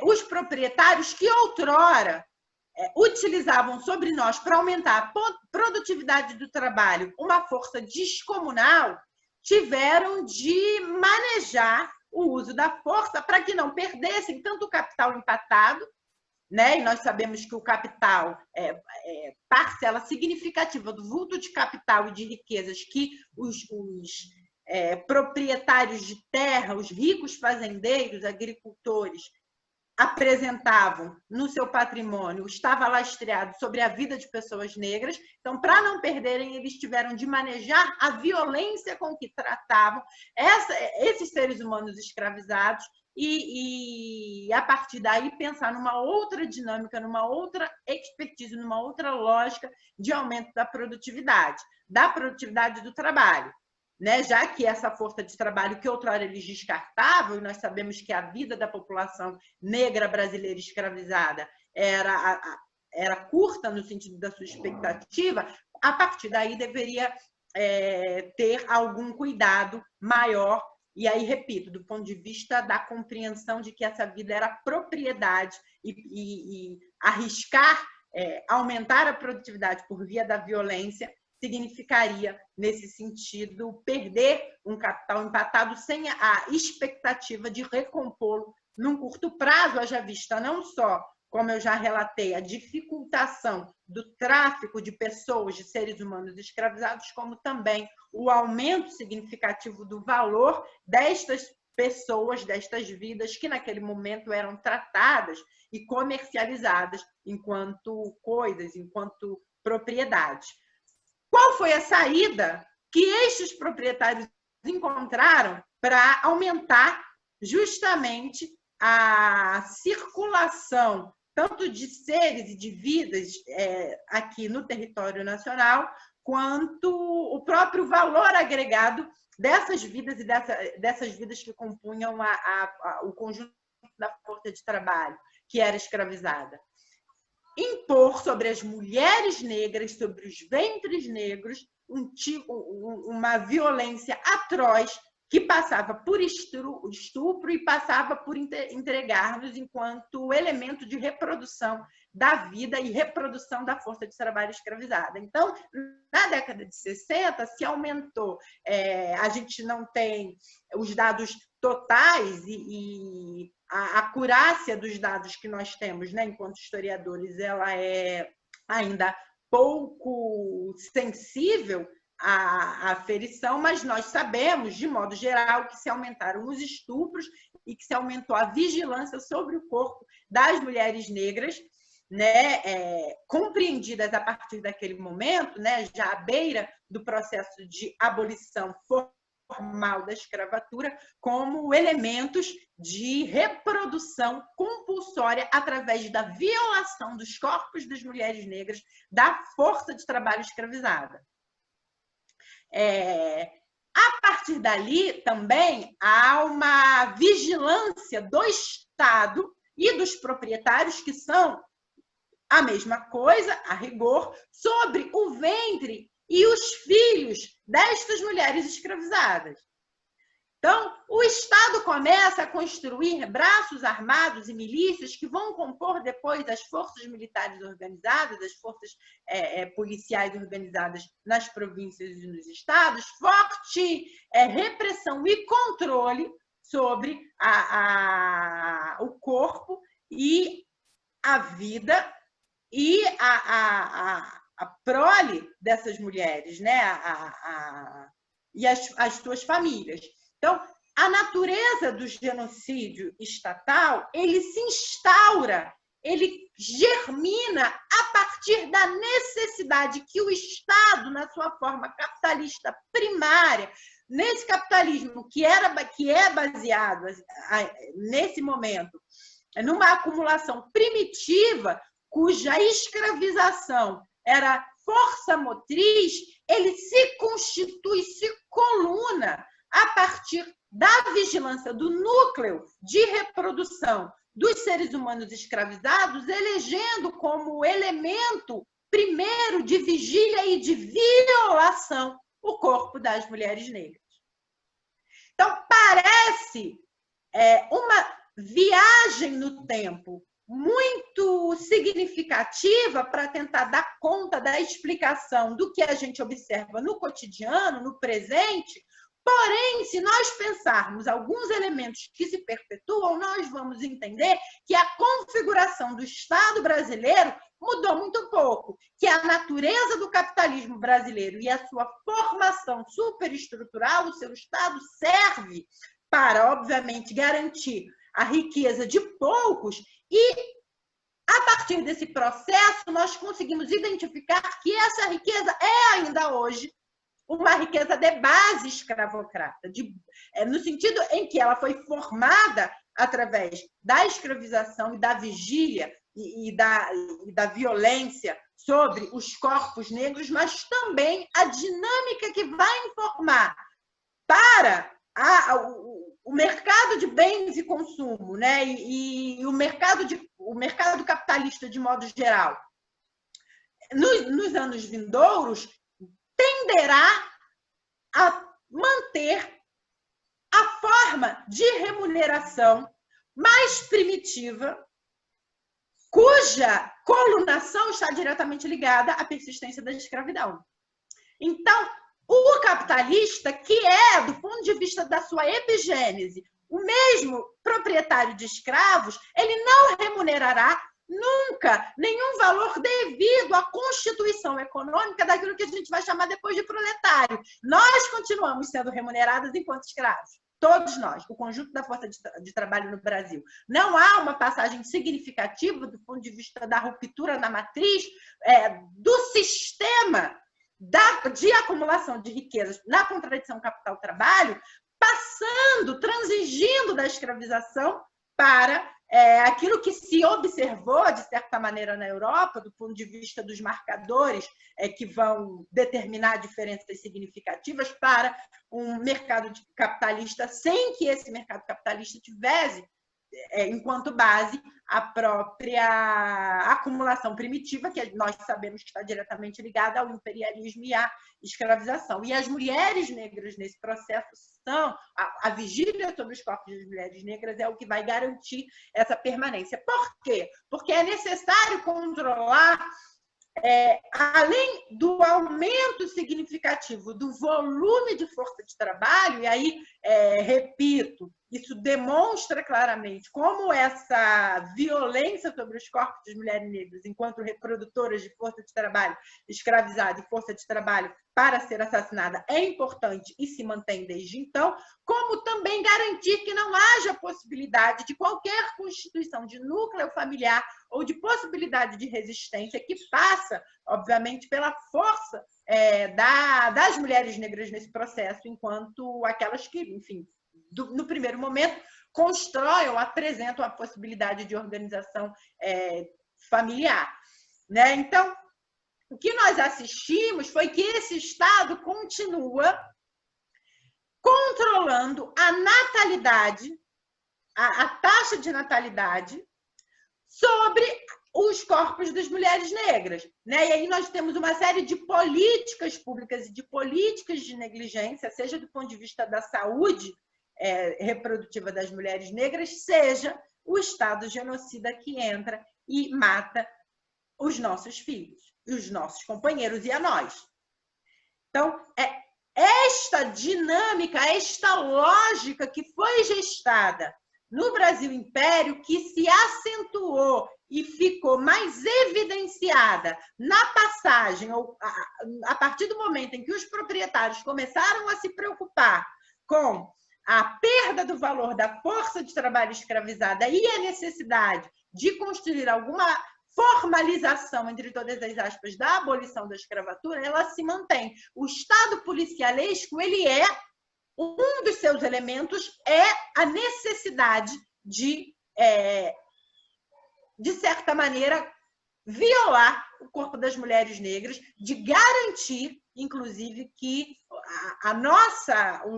os proprietários que outrora utilizavam sobre nós para aumentar a produtividade do trabalho uma força descomunal, tiveram de manejar o uso da força para que não perdessem tanto o capital empatado, né? E nós sabemos que o capital é parcela significativa do vulto de capital e de riquezas que os proprietários de terra, os ricos fazendeiros, agricultores, apresentavam no seu patrimônio, estava lastreado sobre a vida de pessoas negras. Então, para não perderem, eles tiveram de manejar a violência com que tratavam esses seres humanos escravizados e, a partir daí, pensar numa outra dinâmica, numa outra expertise, numa outra lógica de aumento da produtividade do trabalho. Né? Já que essa força de trabalho que outrora eles descartavam, e nós sabemos que a vida da população negra brasileira escravizada era curta no sentido da sua expectativa, a partir daí deveria ter algum cuidado maior, e aí, repito, do ponto de vista da compreensão de que essa vida era propriedade e arriscar aumentar a produtividade por via da violência significaria, nesse sentido, perder um capital empatado sem a expectativa de recompô-lo num curto prazo, haja vista não só, como eu já relatei, a dificultação do tráfico de pessoas, de seres humanos escravizados, como também o aumento significativo do valor destas pessoas, destas vidas que naquele momento eram tratadas e comercializadas enquanto coisas, enquanto propriedades. Qual foi a saída que estes proprietários encontraram para aumentar justamente a circulação tanto de seres e de vidas aqui no território nacional, quanto o próprio valor agregado dessas vidas e dessas vidas que compunham o conjunto da força de trabalho que era escravizada? Impor sobre as mulheres negras, sobre os ventres negros, uma violência atroz que passava por estupro e passava por entregar-nos enquanto elemento de reprodução da vida e reprodução da força de trabalho escravizada. Então, na década de 60, se aumentou. A gente não tem os dados totais e a acurácia dos dados que nós temos, né, enquanto historiadores, ela é ainda pouco sensível à aferição, mas nós sabemos, de modo geral, que se aumentaram os estupros e que se aumentou a vigilância sobre o corpo das mulheres negras, né, compreendidas a partir daquele momento, né, já à beira do processo de abolição formal da escravatura, como elementos de reprodução compulsória através da violação dos corpos das mulheres negras, da força de trabalho escravizada. A partir dali, também, há uma vigilância do Estado e dos proprietários, que são a mesma coisa, a rigor, sobre o ventre e os filhos destas mulheres escravizadas. Então, o Estado começa a construir braços armados e milícias que vão compor depois as forças militares organizadas, as forças policiais organizadas nas províncias e nos estados, forte repressão e controle sobre o corpo e a vida e a prole dessas mulheres, né? E as suas famílias. Então, a natureza do genocídio estatal, ele se instaura, ele germina a partir da necessidade que o Estado, na sua forma capitalista primária, nesse capitalismo que é baseado, nesse momento, numa acumulação primitiva, cuja escravização era força motriz, ele se constitui, se coluna a partir da vigilância do núcleo de reprodução dos seres humanos escravizados, elegendo como elemento primeiro de vigília e de violação, o corpo das mulheres negras. Então, parece uma viagem no tempo muito significativa para tentar dar conta da explicação do que a gente observa no cotidiano, no presente. Porém, se nós pensarmos alguns elementos que se perpetuam, nós vamos entender que a configuração do Estado brasileiro mudou muito pouco, que a natureza do capitalismo brasileiro e a sua formação superestrutural, o seu Estado serve para, obviamente, garantir a riqueza de poucos e, a partir desse processo, nós conseguimos identificar que essa riqueza é ainda hoje uma riqueza de base escravocrata, no sentido em que ela foi formada através da escravização e da vigília e da violência sobre os corpos negros, mas também a dinâmica que vai informar para o mercado de bens e consumo, né? E o mercado capitalista de modo geral. Nos anos vindouros, tenderá a manter a forma de remuneração mais primitiva, cuja colunação está diretamente ligada à persistência da escravidão. Então, o capitalista, que é, do ponto de vista da sua epigênese, o mesmo proprietário de escravos, ele não remunerará nunca nenhum valor devido à constituição econômica daquilo que a gente vai chamar depois de proletário. Nós continuamos sendo remunerados enquanto escravos. Todos nós, o conjunto da força de trabalho no Brasil. Não há uma passagem significativa do ponto de vista da ruptura na matriz do sistema de acumulação de riquezas na contradição capital-trabalho, transigindo da escravização para aquilo que se observou, de certa maneira, na Europa, do ponto de vista dos marcadores que vão determinar diferenças significativas para um mercado capitalista, sem que esse mercado capitalista tivesse, enquanto base, a própria acumulação primitiva, que nós sabemos que está diretamente ligada ao imperialismo e à escravização. E as mulheres negras nesse processo são... A vigília sobre os corpos das mulheres negras é o que vai garantir essa permanência. Por quê? Porque é necessário controlar, além do aumento significativo do volume de força de trabalho, e aí, repito, isso demonstra claramente como essa violência sobre os corpos das mulheres negras, enquanto reprodutoras de força de trabalho escravizada e força de trabalho para ser assassinada, é importante e se mantém desde então, como também garantir que não haja possibilidade de qualquer constituição de núcleo familiar ou de possibilidade de resistência que passa, obviamente, pela força das mulheres negras nesse processo, enquanto aquelas que, enfim, no primeiro momento, constroem ou apresentam a possibilidade de organização familiar, né? Então, o que nós assistimos foi que esse Estado continua controlando a natalidade, a taxa de natalidade sobre os corpos das mulheres negras, né? E aí nós temos uma série de políticas públicas e de políticas de negligência, seja do ponto de vista da saúde reprodutiva das mulheres negras, seja o Estado genocida que entra e mata os nossos filhos, os nossos companheiros e a nós. Então, esta dinâmica, esta lógica que foi gestada no Brasil Império, que se acentuou e ficou mais evidenciada na passagem, ou a partir do momento em que os proprietários começaram a se preocupar com a perda do valor da força de trabalho escravizada e a necessidade de construir alguma formalização, entre todas as aspas, da abolição da escravatura, ela se mantém. O Estado policialesco, um dos seus elementos é a necessidade de certa maneira, violar o corpo das mulheres negras, de garantir, inclusive, que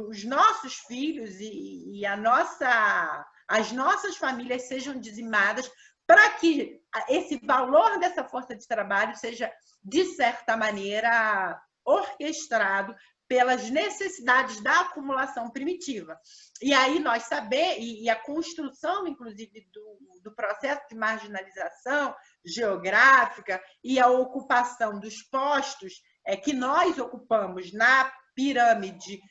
os nossos filhos e as nossas famílias sejam dizimadas para que esse valor dessa força de trabalho seja, de certa maneira, orquestrado pelas necessidades da acumulação primitiva. E aí nós saber, e a construção, inclusive, do processo de marginalização geográfica e a ocupação dos postos que nós ocupamos na pirâmide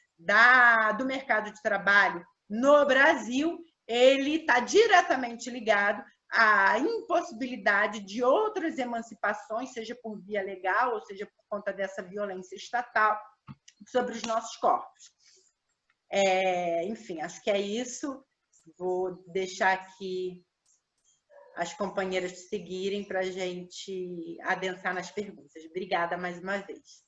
do mercado de trabalho no Brasil, ele está diretamente ligado à impossibilidade de outras emancipações, seja por via legal, ou seja por conta dessa violência estatal, sobre os nossos corpos. Enfim, acho que é isso. Vou deixar aqui as companheiras seguirem para a gente adentrar nas perguntas. Obrigada mais uma vez.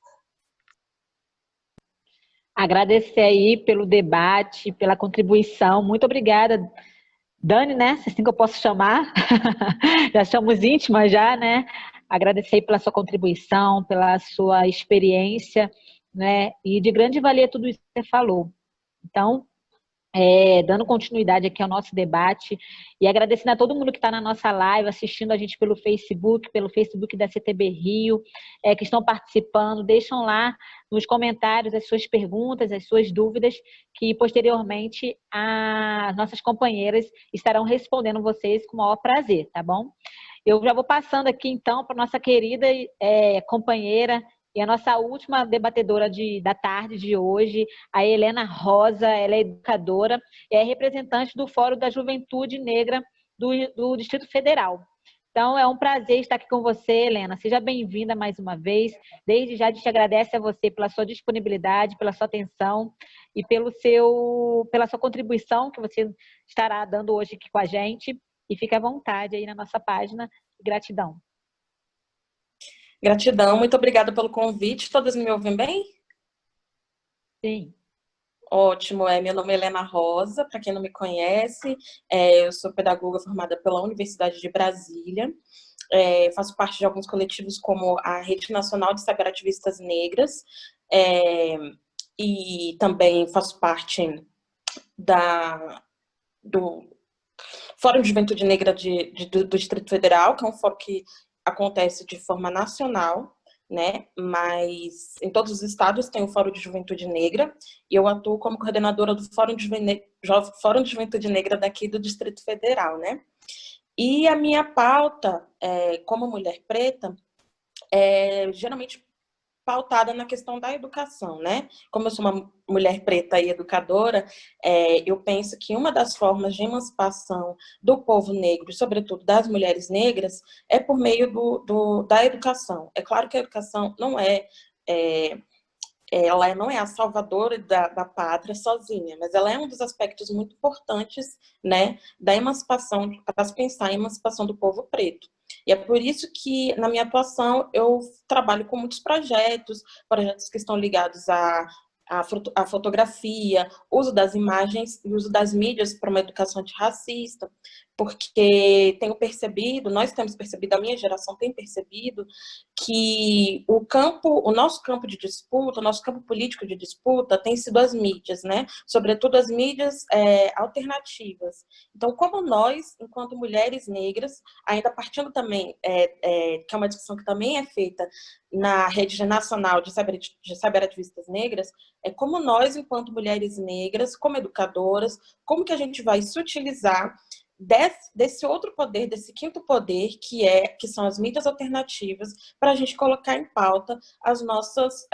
Agradecer aí pelo debate, pela contribuição. Muito obrigada, Dani, né? Se assim que eu posso chamar. Já somos íntimas já, né? Agradecer aí pela sua contribuição, pela sua experiência, né? E de grande valia tudo isso que você falou. Então, dando continuidade aqui ao nosso debate e agradecendo a todo mundo que está na nossa live, assistindo a gente pelo Facebook da CTB Rio, que estão participando, deixam lá nos comentários as suas perguntas, as suas dúvidas, que posteriormente as nossas companheiras estarão respondendo vocês com o maior prazer, tá bom? Eu já vou passando aqui então para nossa querida companheira e a nossa última debatedora da tarde de hoje, a Helena Rosa. Ela é educadora e é representante do Fórum da Juventude Negra do Distrito Federal. Então, é um prazer estar aqui com você, Helena. Seja bem-vinda mais uma vez. Desde já, a gente agradece a você pela sua disponibilidade, pela sua atenção e pela sua contribuição que você estará dando hoje aqui com a gente. E fique à vontade aí na nossa página. Gratidão. Gratidão, muito obrigada pelo convite. Todas me ouvem bem? Sim. Ótimo, meu nome é Helena Rosa, para quem não me conhece, eu sou pedagoga formada pela Universidade de Brasília, faço parte de alguns coletivos como a Rede Nacional de Cyberativistas Negras, e também faço parte do Fórum de Juventude Negra do Distrito Federal, que é um fórum que acontece de forma nacional, né? Mas em todos os estados tem o Fórum de Juventude Negra e eu atuo como coordenadora do Fórum de Juventude Negra daqui do Distrito Federal, né? E a minha pauta, como mulher preta, é geralmente pautada na questão da educação, né? Como eu sou uma mulher preta e educadora, eu penso que uma das formas de emancipação do povo negro, sobretudo das mulheres negras, é por meio da educação. É claro que a educação ela não é a salvadora da pátria sozinha, mas ela é um dos aspectos muito importantes, né, da emancipação, para se pensar em emancipação do povo preto. E é por isso que, na minha atuação, eu trabalho com muitos projetos que estão ligados à fotografia, uso das imagens e uso das mídias para uma educação antirracista, porque nós temos percebido, a minha geração tem percebido que o nosso campo de disputa, o nosso campo político de disputa tem sido as mídias, né? Sobretudo as mídias alternativas. Então, como nós, enquanto mulheres negras, ainda partindo também, que é uma discussão que também é feita na Rede Nacional de Cyberativistas Negras, como nós, enquanto mulheres negras, como educadoras, como que a gente vai se utilizar desse outro poder, desse quinto poder, que são as mídias alternativas, para a gente colocar em pauta as nossas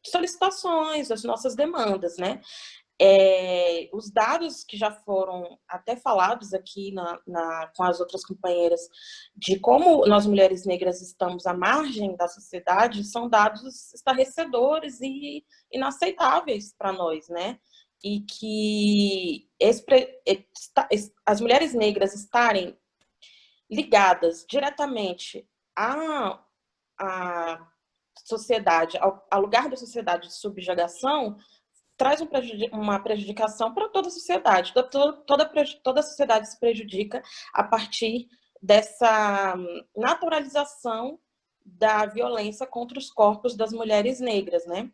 solicitações, as nossas demandas, né? Os dados que já foram até falados aqui com as outras companheiras de como nós mulheres negras estamos à margem da sociedade são dados estarrecedores e inaceitáveis para nós, né? E que as mulheres negras estarem ligadas diretamente à sociedade, ao lugar da sociedade de subjugação, traz uma prejudicação para toda a sociedade. Toda a sociedade se prejudica a partir dessa naturalização da violência contra os corpos das mulheres negras, né?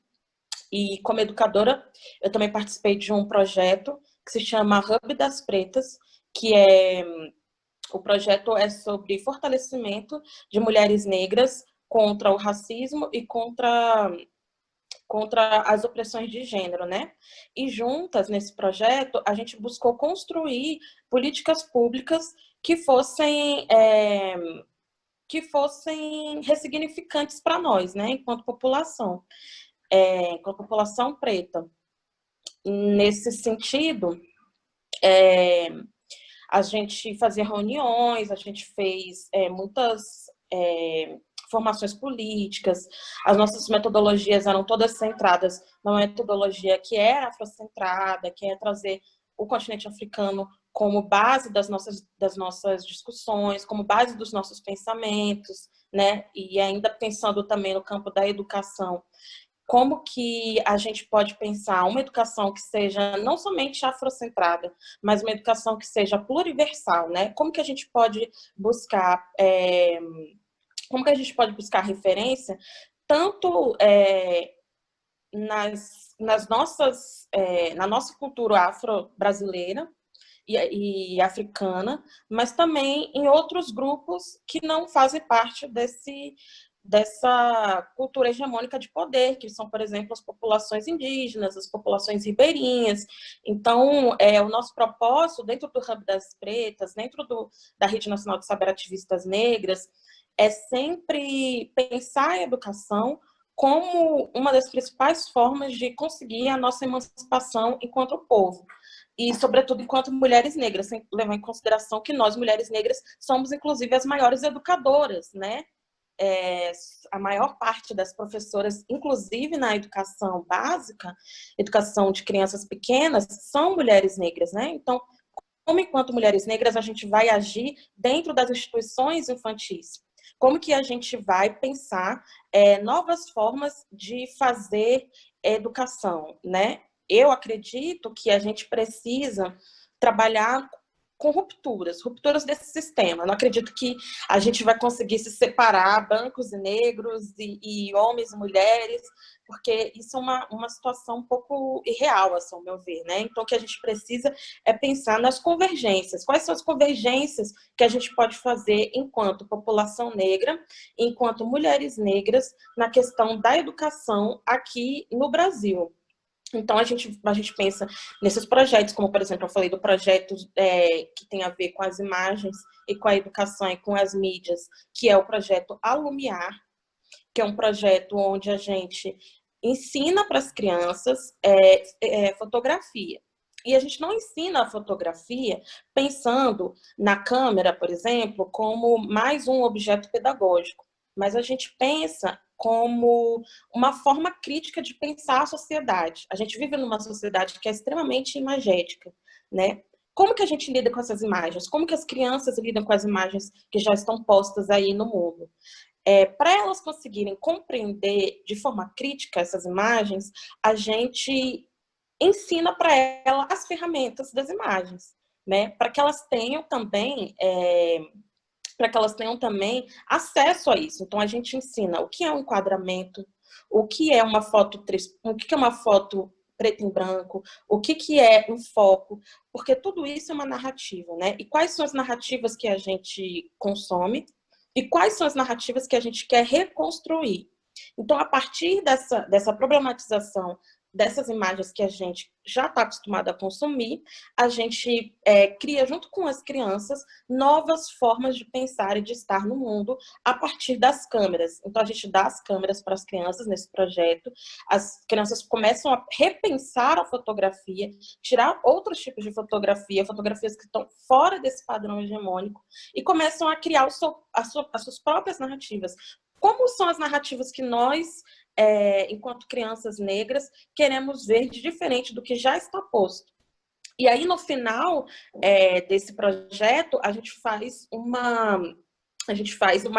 E como educadora, eu também participei de um projeto que se chama Hub das Pretas, que é o projeto é sobre fortalecimento de mulheres negras contra o racismo e contra as opressões de gênero, né? E juntas, nesse projeto, a gente buscou construir políticas públicas que fossem ressignificantes para nós, né? Enquanto população preta. Nesse sentido, a gente fazia reuniões, a gente fez muitas formações políticas, as nossas metodologias eram todas centradas numa metodologia que é afrocentrada, que é trazer o continente africano como base das nossas discussões, como base dos nossos pensamentos, né? E ainda pensando também no campo da educação, como que a gente pode pensar uma educação que seja não somente afrocentrada, mas uma educação que seja pluriversal, né? Como que a gente pode buscar referência tanto na nossa cultura afro-brasileira e africana, mas também em outros grupos que não fazem parte dessa cultura hegemônica de poder, que são, por exemplo, as populações indígenas, as populações ribeirinhas. Então, o nosso propósito, dentro do Hub das Pretas, dentro da Rede Nacional de Cyberativistas Negras, é sempre pensar a educação como uma das principais formas de conseguir a nossa emancipação enquanto povo. E, sobretudo, enquanto mulheres negras, sem levar em consideração que nós, mulheres negras, somos, inclusive, as maiores educadoras, né? A maior parte das professoras, inclusive na educação básica, educação de crianças pequenas, são mulheres negras, né? Então, como enquanto mulheres negras a gente vai agir dentro das instituições infantis? Como que a gente vai pensar novas formas de fazer educação, né? Eu acredito que a gente precisa trabalhar com rupturas desse sistema. Eu não acredito que a gente vai conseguir se separar brancos e negros e homens e mulheres, porque isso é uma situação um pouco irreal, assim, ao meu ver, né? Então, o que a gente precisa é pensar nas convergências. Quais são as convergências que a gente pode fazer enquanto população negra, enquanto mulheres negras, na questão da educação aqui no Brasil? Então, a gente pensa nesses projetos, como, por exemplo, eu falei do projeto que tem a ver com as imagens e com a educação e com as mídias, que é o projeto Alumiar, que é um projeto onde a gente ensina para as crianças fotografia. E a gente não ensina a fotografia pensando na câmera, por exemplo, como mais um objeto pedagógico, mas a gente pensa como uma forma crítica de pensar a sociedade. A gente vive numa sociedade que é extremamente imagética, né? Como que a gente lida com essas imagens? Como que as crianças lidam com as imagens que já estão postas aí no mundo? Para elas conseguirem compreender de forma crítica essas imagens, a gente ensina para elas as ferramentas das imagens, né? Para que elas tenham também acesso a isso. Então, a gente ensina o que é um enquadramento, o que é uma foto preto em branco, o que é um foco, porque tudo isso é uma narrativa, né? E quais são as narrativas que a gente consome e quais são as narrativas que a gente quer reconstruir. Então, a partir dessa problematização dessas imagens que a gente já está acostumado a consumir, a gente cria, junto com as crianças, novas formas de pensar e de estar no mundo a partir das câmeras. Então, a gente dá as câmeras para as crianças nesse projeto, as crianças começam a repensar a fotografia, tirar outros tipos de fotografias que estão fora desse padrão hegemônico, e começam a criar as suas próprias narrativas. Como são as narrativas que nós, enquanto crianças negras, queremos ver de diferente do que já está posto? E aí, no final desse projeto, a gente faz uma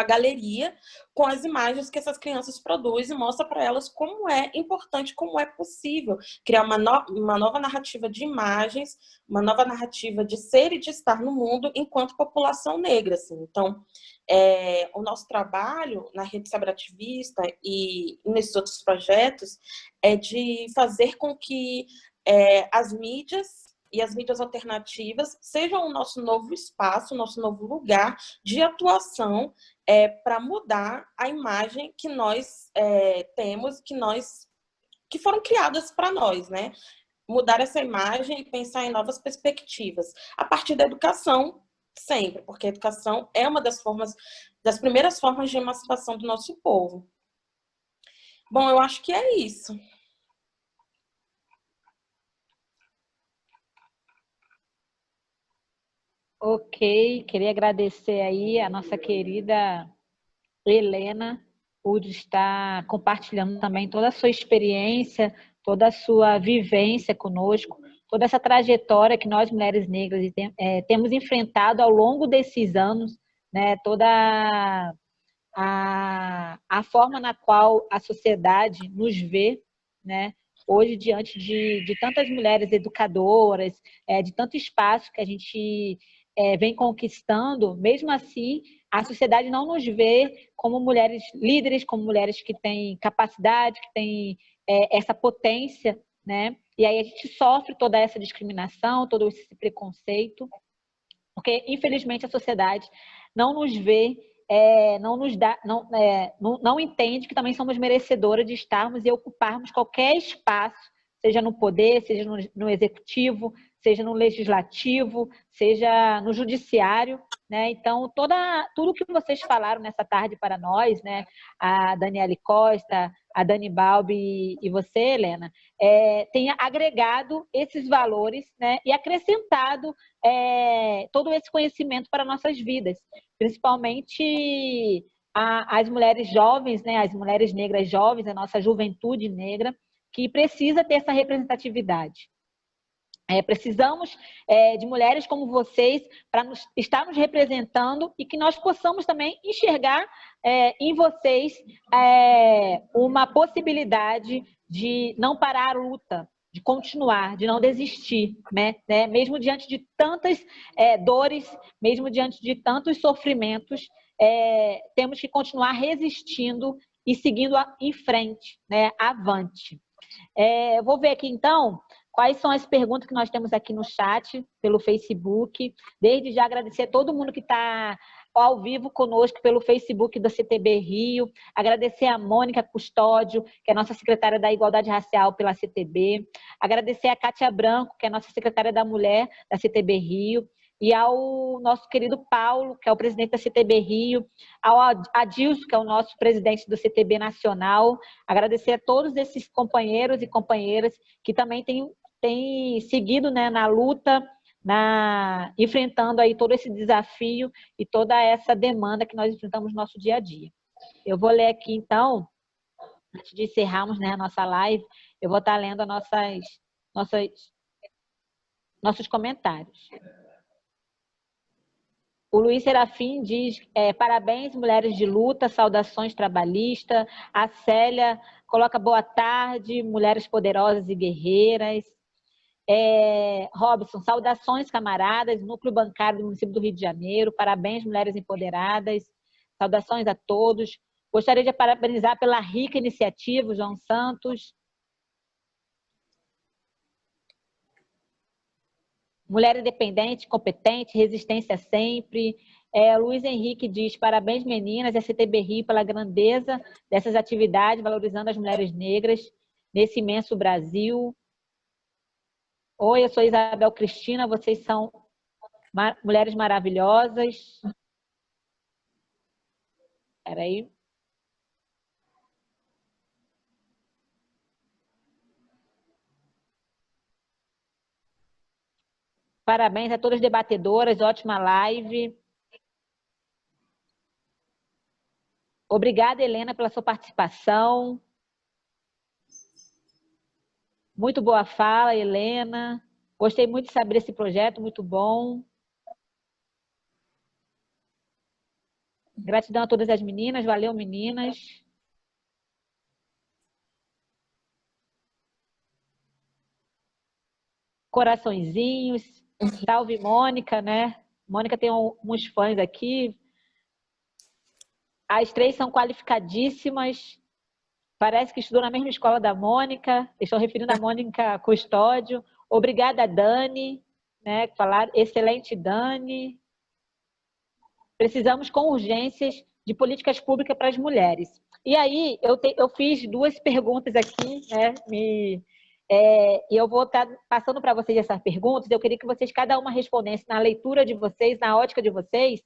galeria com as imagens que essas crianças produzem e mostra para elas como é importante, como é possível criar uma nova narrativa de imagens, uma nova narrativa de ser e de estar no mundo enquanto população negra. Assim. Então, o nosso trabalho na Rede Cyberativista e nesses outros projetos é de fazer com que as mídias e as mídias alternativas sejam o nosso novo espaço, o nosso novo lugar de atuação para mudar a imagem que nós temos, que foram criadas para nós, né? Mudar essa imagem e pensar em novas perspectivas, a partir da educação, sempre, porque a educação é uma das primeiras formas de emancipação do nosso povo. Bom, eu acho que é isso. Ok, queria agradecer aí a nossa querida Helena por estar compartilhando também toda a sua experiência, toda a sua vivência conosco, toda essa trajetória que nós, mulheres negras, temos enfrentado ao longo desses anos, né? Toda a forma na qual a sociedade nos vê, né? Hoje, diante de tantas mulheres educadoras, de tanto espaço que a gente vem conquistando, mesmo assim, a sociedade não nos vê como mulheres líderes, como mulheres que têm capacidade, que têm essa potência, né? E aí a gente sofre toda essa discriminação, todo esse preconceito, porque, infelizmente, a sociedade não nos vê, não nos dá, não entende que também somos merecedoras de estarmos e ocuparmos qualquer espaço, seja no poder, seja no executivo, seja no legislativo, seja no judiciário, né? Então, tudo que vocês falaram nessa tarde para nós, né? A Daniele Costa, a Dani Balbi e você, Helena, tem agregado esses valores, né? E acrescentado todo esse conhecimento para nossas vidas, principalmente as mulheres jovens, né? As mulheres negras jovens, a nossa juventude negra, que precisa ter essa representatividade. Precisamos de mulheres como vocês para estar nos representando e que nós possamos também enxergar em vocês uma possibilidade de não parar a luta, de continuar, de não desistir, né? Mesmo diante de tantas dores, mesmo diante de tantos sofrimentos, temos que continuar resistindo e seguindo em frente, né? Avante. Eu vou ver aqui, então, quais são as perguntas que nós temos aqui no chat, pelo Facebook. Desde já agradecer a todo mundo que está ao vivo conosco pelo Facebook da CTB Rio. Agradecer a Mônica Custódio, que é nossa secretária da Igualdade Racial pela CTB. Agradecer a Kátia Branco, que é nossa secretária da Mulher da CTB Rio. E ao nosso querido Paulo, que é o presidente da CTB Rio, ao Adilson, que é o nosso presidente do CTB Nacional. Agradecer a todos esses companheiros e companheiras que também têm seguido, né, na luta, enfrentando aí todo esse desafio e toda essa demanda que nós enfrentamos no nosso dia a dia. Eu vou ler aqui, então, antes de encerrarmos, né, a nossa live, eu vou estar lendo nossos comentários. O Luiz Serafim diz, parabéns, mulheres de luta, saudações trabalhistas. A Célia coloca boa tarde, mulheres poderosas e guerreiras. Robson, saudações, camaradas, núcleo bancário do município do Rio de Janeiro. Parabéns, mulheres empoderadas. Saudações a todos. Gostaria de parabenizar pela rica iniciativa, João Santos. Mulher independente, competente, resistência sempre. Luiz Henrique diz, parabéns meninas, a CTB Rio pela grandeza dessas atividades, valorizando as mulheres negras nesse imenso Brasil. Oi, eu sou Isabel Cristina, vocês são mulheres maravilhosas. Espera aí. Parabéns a todas as debatedoras, ótima live. Obrigada, Helena, pela sua participação. Muito boa fala, Helena. Gostei muito de saber desse projeto, muito bom. Gratidão a todas as meninas, valeu, meninas. Coraçõezinhos. Salve, Mônica, né? Mônica tem uns fãs aqui. As três são qualificadíssimas. Parece que estudou na mesma escola da Mônica. Estou referindo a Mônica Custódio. Obrigada, Dani, né? Falar, excelente, Dani. Precisamos com urgências de políticas públicas para as mulheres. E aí, eu fiz 2 perguntas aqui, né? E eu vou estar passando para vocês essas perguntas. Eu queria que vocês, cada uma, respondesse na leitura de vocês, na ótica de vocês,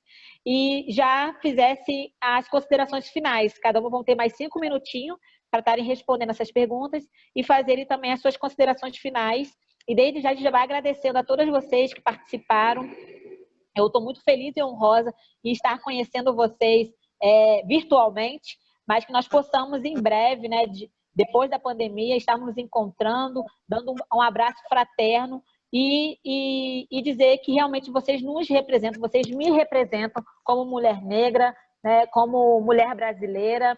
e já fizesse as considerações finais. Cada uma vão ter mais 5 minutinhos para estarem respondendo essas perguntas e fazerem também as suas considerações finais. E desde já a gente já vai agradecendo a todas vocês que participaram. Eu estou muito feliz e honrosa em estar conhecendo vocês virtualmente, mas que nós possamos em breve, né, depois da pandemia, estarmos nos encontrando, dando um abraço fraterno e dizer que realmente vocês nos representam, vocês me representam como mulher negra, né, como mulher brasileira,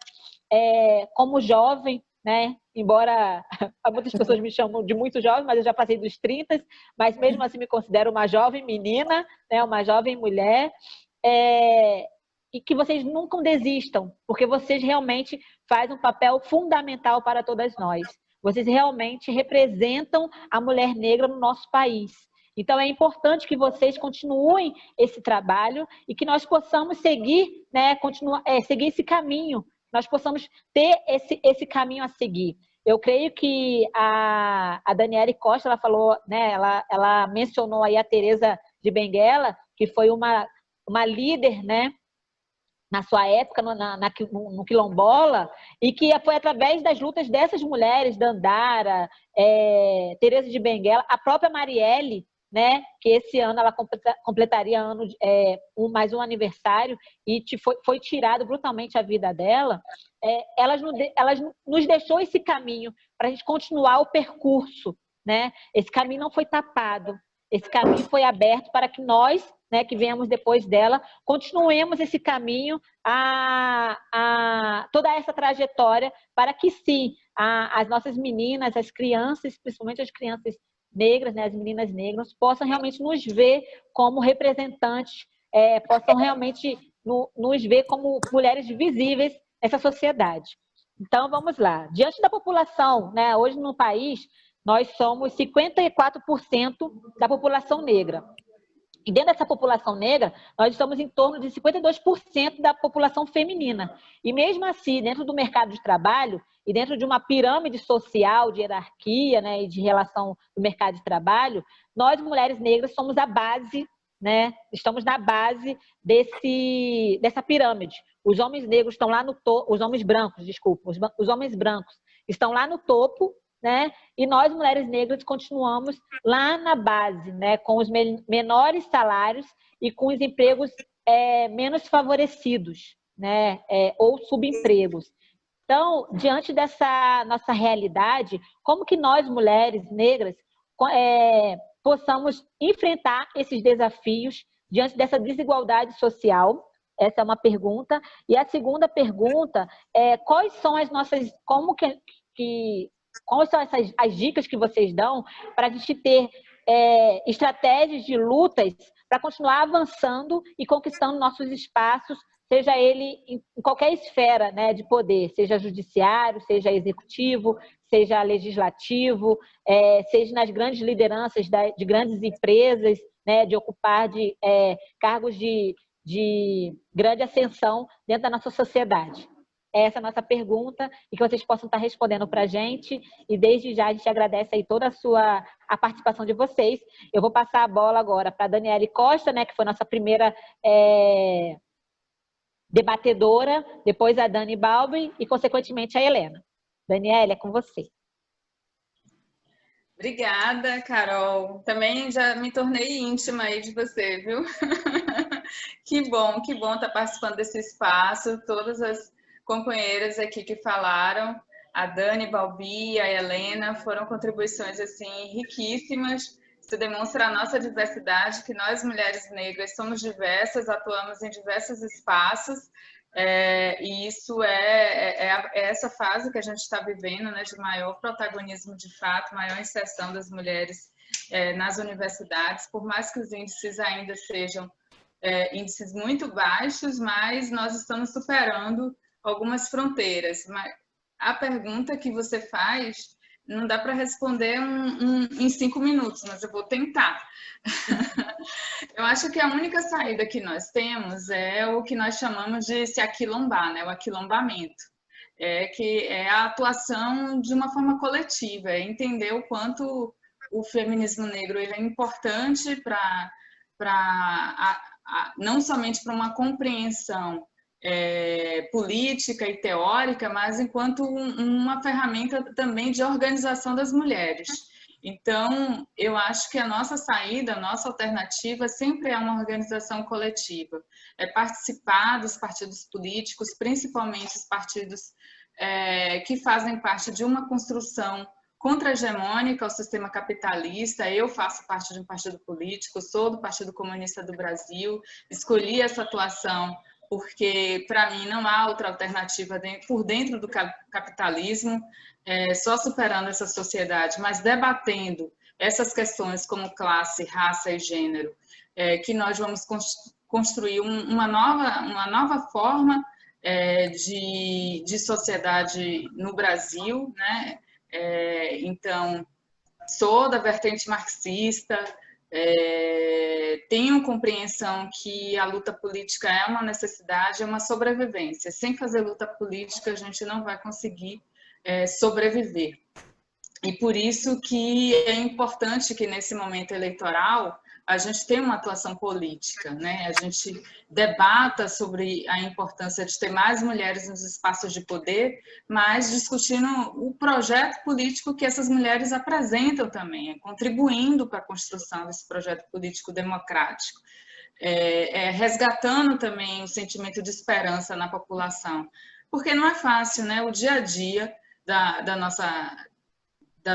como jovem, né? Embora muitas pessoas me chamam de muito jovem, mas eu já passei dos 30, mas mesmo assim me considero uma jovem menina, né? Uma jovem mulher, e que vocês nunca desistam, porque vocês realmente fazem um papel fundamental para todas nós. Vocês realmente representam a mulher negra no nosso país. Então, é importante que vocês continuem esse trabalho e que nós possamos seguir, né, seguir esse caminho, nós possamos ter esse caminho a seguir. Eu creio que a Daniele Costa, ela falou, né, ela mencionou aí a Teresa de Benguela, que foi uma líder, né, na sua época, no Quilombola, e que foi através das lutas dessas mulheres, Dandara, Teresa de Benguela, a própria Marielle, né, que esse ano ela completaria mais um aniversário e foi tirado brutalmente a vida dela, ela nos deixou esse caminho para a gente continuar o percurso, né? Esse caminho não foi tapado, esse caminho foi aberto para que nós, né, que viemos depois dela, continuemos esse caminho, toda essa trajetória, para que sim, as nossas meninas, as crianças, principalmente as crianças negras, né, as meninas negras, possam realmente nos ver como representantes, possam realmente nos ver como mulheres visíveis nessa sociedade. Então, vamos lá. Diante da população, né, hoje no país, nós somos 54% da população negra. E dentro dessa população negra, nós estamos em torno de 52% da população feminina. E mesmo assim, dentro do mercado de trabalho e dentro de uma pirâmide social, de hierarquia, né, e de relação do mercado de trabalho, nós, mulheres negras, somos a base, né, estamos na base dessa pirâmide. Os homens negros estão lá no topo, os homens brancos, desculpa, os homens brancos estão lá no topo, né? E nós, mulheres negras, continuamos lá na base, né? Com os menores salários e com os empregos menos favorecidos, né? Ou subempregos. Então, diante dessa nossa realidade, como que nós, mulheres negras, possamos enfrentar esses desafios diante dessa desigualdade social? Essa é uma pergunta. E a segunda pergunta é quais são as nossas... Quais são as dicas que vocês dão para a gente ter estratégias de lutas para continuar avançando e conquistando nossos espaços, seja ele em qualquer esfera, né, de poder, seja judiciário, seja executivo, seja legislativo, seja nas grandes lideranças de grandes empresas, né, de ocupar cargos de grande ascensão dentro da nossa sociedade. Essa é a nossa pergunta e que vocês possam estar respondendo para a gente. E desde já a gente agradece aí toda a participação de vocês. Eu vou passar a bola agora para a Daniele Costa, né, que foi nossa primeira debatedora, depois a Dani Balbi e, consequentemente, a Helena. Daniele, é com você. Obrigada, Carol. Também já me tornei íntima aí de você, viu? Que bom estar participando desse espaço. Todas as companheiras aqui que falaram, a Dani Balbi, a Helena, foram contribuições assim riquíssimas. Isso demonstra a nossa diversidade, que nós, mulheres negras, somos diversas, atuamos em diversos espaços, e isso é essa fase que a gente está vivendo, né, de maior protagonismo de fato, maior inserção das mulheres nas universidades, por mais que os índices ainda sejam índices muito baixos, mas nós estamos superando algumas fronteiras. Mas a pergunta que você faz não dá para responder em 5 minutos, mas eu vou tentar. Eu acho que a única saída que nós temos é o que nós chamamos de se aquilombar, né? O aquilombamento. Que é a atuação de uma forma coletiva, é entender o quanto o feminismo negro ele é importante não somente para uma compreensão política e teórica, mas enquanto uma ferramenta também de organização das mulheres. Então, eu acho que a nossa saída, a nossa alternativa sempre é uma organização coletiva. É participar dos partidos políticos, principalmente os partidos que fazem parte de uma construção contra-hegemônica ao sistema capitalista. Eu faço parte de um partido político, sou do Partido Comunista do Brasil, escolhi essa atuação porque, para mim, não há outra alternativa por dentro do capitalismo, só superando essa sociedade, mas debatendo essas questões como classe, raça e gênero, que nós vamos construir uma nova forma de sociedade no Brasil, né? Então, sou da vertente marxista, tenho compreensão que a luta política é uma necessidade, é uma sobrevivência. Sem fazer luta política, a gente não vai conseguir sobreviver. E por isso que é importante que, nesse momento eleitoral, a gente tenha uma atuação política, né? A gente debata sobre a importância de ter mais mulheres nos espaços de poder, mas discutindo o projeto político que essas mulheres apresentam também, contribuindo para a construção desse projeto político democrático, resgatando também o sentimento de esperança na população, porque não é fácil, né? O dia a dia da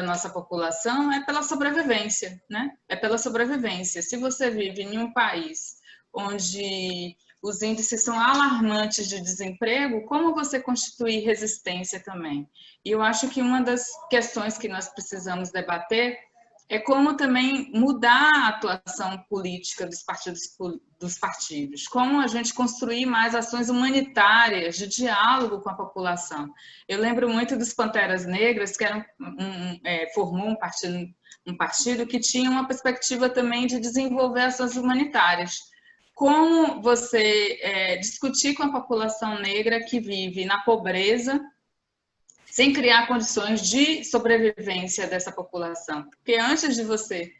nossa população é pela sobrevivência, né? É pela sobrevivência. Se você vive em um país onde os índices são alarmantes de desemprego, como você constituir resistência também? E eu acho que uma das questões que nós precisamos debater é como também mudar a atuação política dos partidos, como a gente construir mais ações humanitárias de diálogo com a população. Eu lembro muito dos Panteras Negras, que formou um partido que tinha uma perspectiva também de desenvolver ações humanitárias. Como você discutir com a população negra que vive na pobreza, sem criar condições de sobrevivência dessa população. Porque antes de você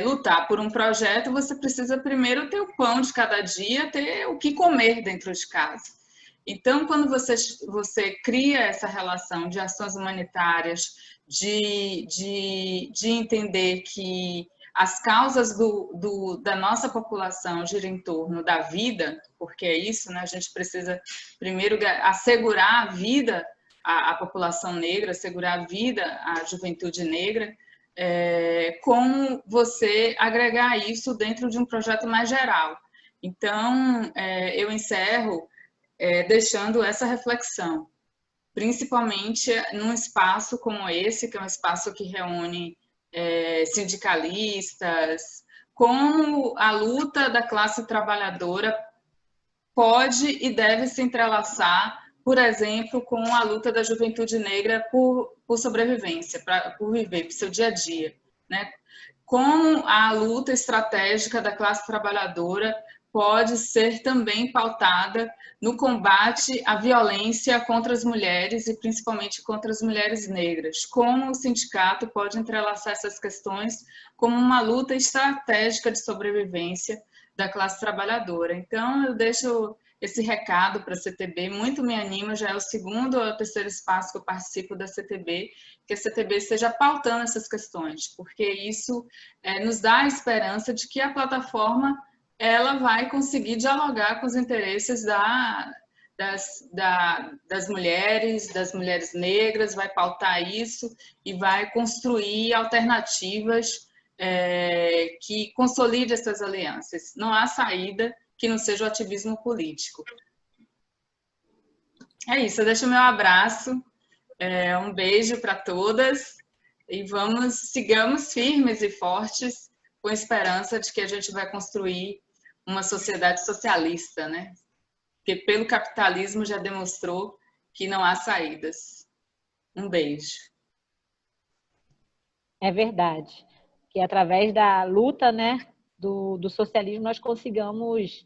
lutar por um projeto, você precisa primeiro ter o pão de cada dia, ter o que comer dentro de casa. Então, quando você cria essa relação de ações humanitárias, de entender que as causas da nossa população giram em torno da vida, porque é isso, né? A gente precisa primeiro assegurar a vida à população negra, assegurar a vida à juventude negra, como você agregar isso dentro de um projeto mais geral. Então, eu encerro deixando essa reflexão, principalmente num espaço como esse, que é um espaço que reúne sindicalistas, como a luta da classe trabalhadora pode e deve se entrelaçar, por exemplo, com a luta da juventude negra por sobrevivência, por viver, por seu dia a dia, né? Como a luta estratégica da classe trabalhadora pode ser também pautada no combate à violência contra as mulheres e principalmente contra as mulheres negras. Como o sindicato pode entrelaçar essas questões como uma luta estratégica de sobrevivência da classe trabalhadora. Então, eu deixo esse recado para a CTB, muito me anima, já é o segundo ou terceiro espaço que eu participo da CTB, que a CTB esteja pautando essas questões, porque isso nos dá a esperança de que a plataforma ela vai conseguir dialogar com os interesses das mulheres negras, vai pautar isso e vai construir alternativas que consolide essas alianças. Não há saída que não seja o ativismo político. É isso, eu deixo o meu abraço, um beijo para todas e sigamos firmes e fortes com esperança de que a gente vai construir uma sociedade socialista, né? Porque pelo capitalismo já demonstrou que não há saídas. Um beijo. É verdade. Que através da luta, né, do socialismo, nós consigamos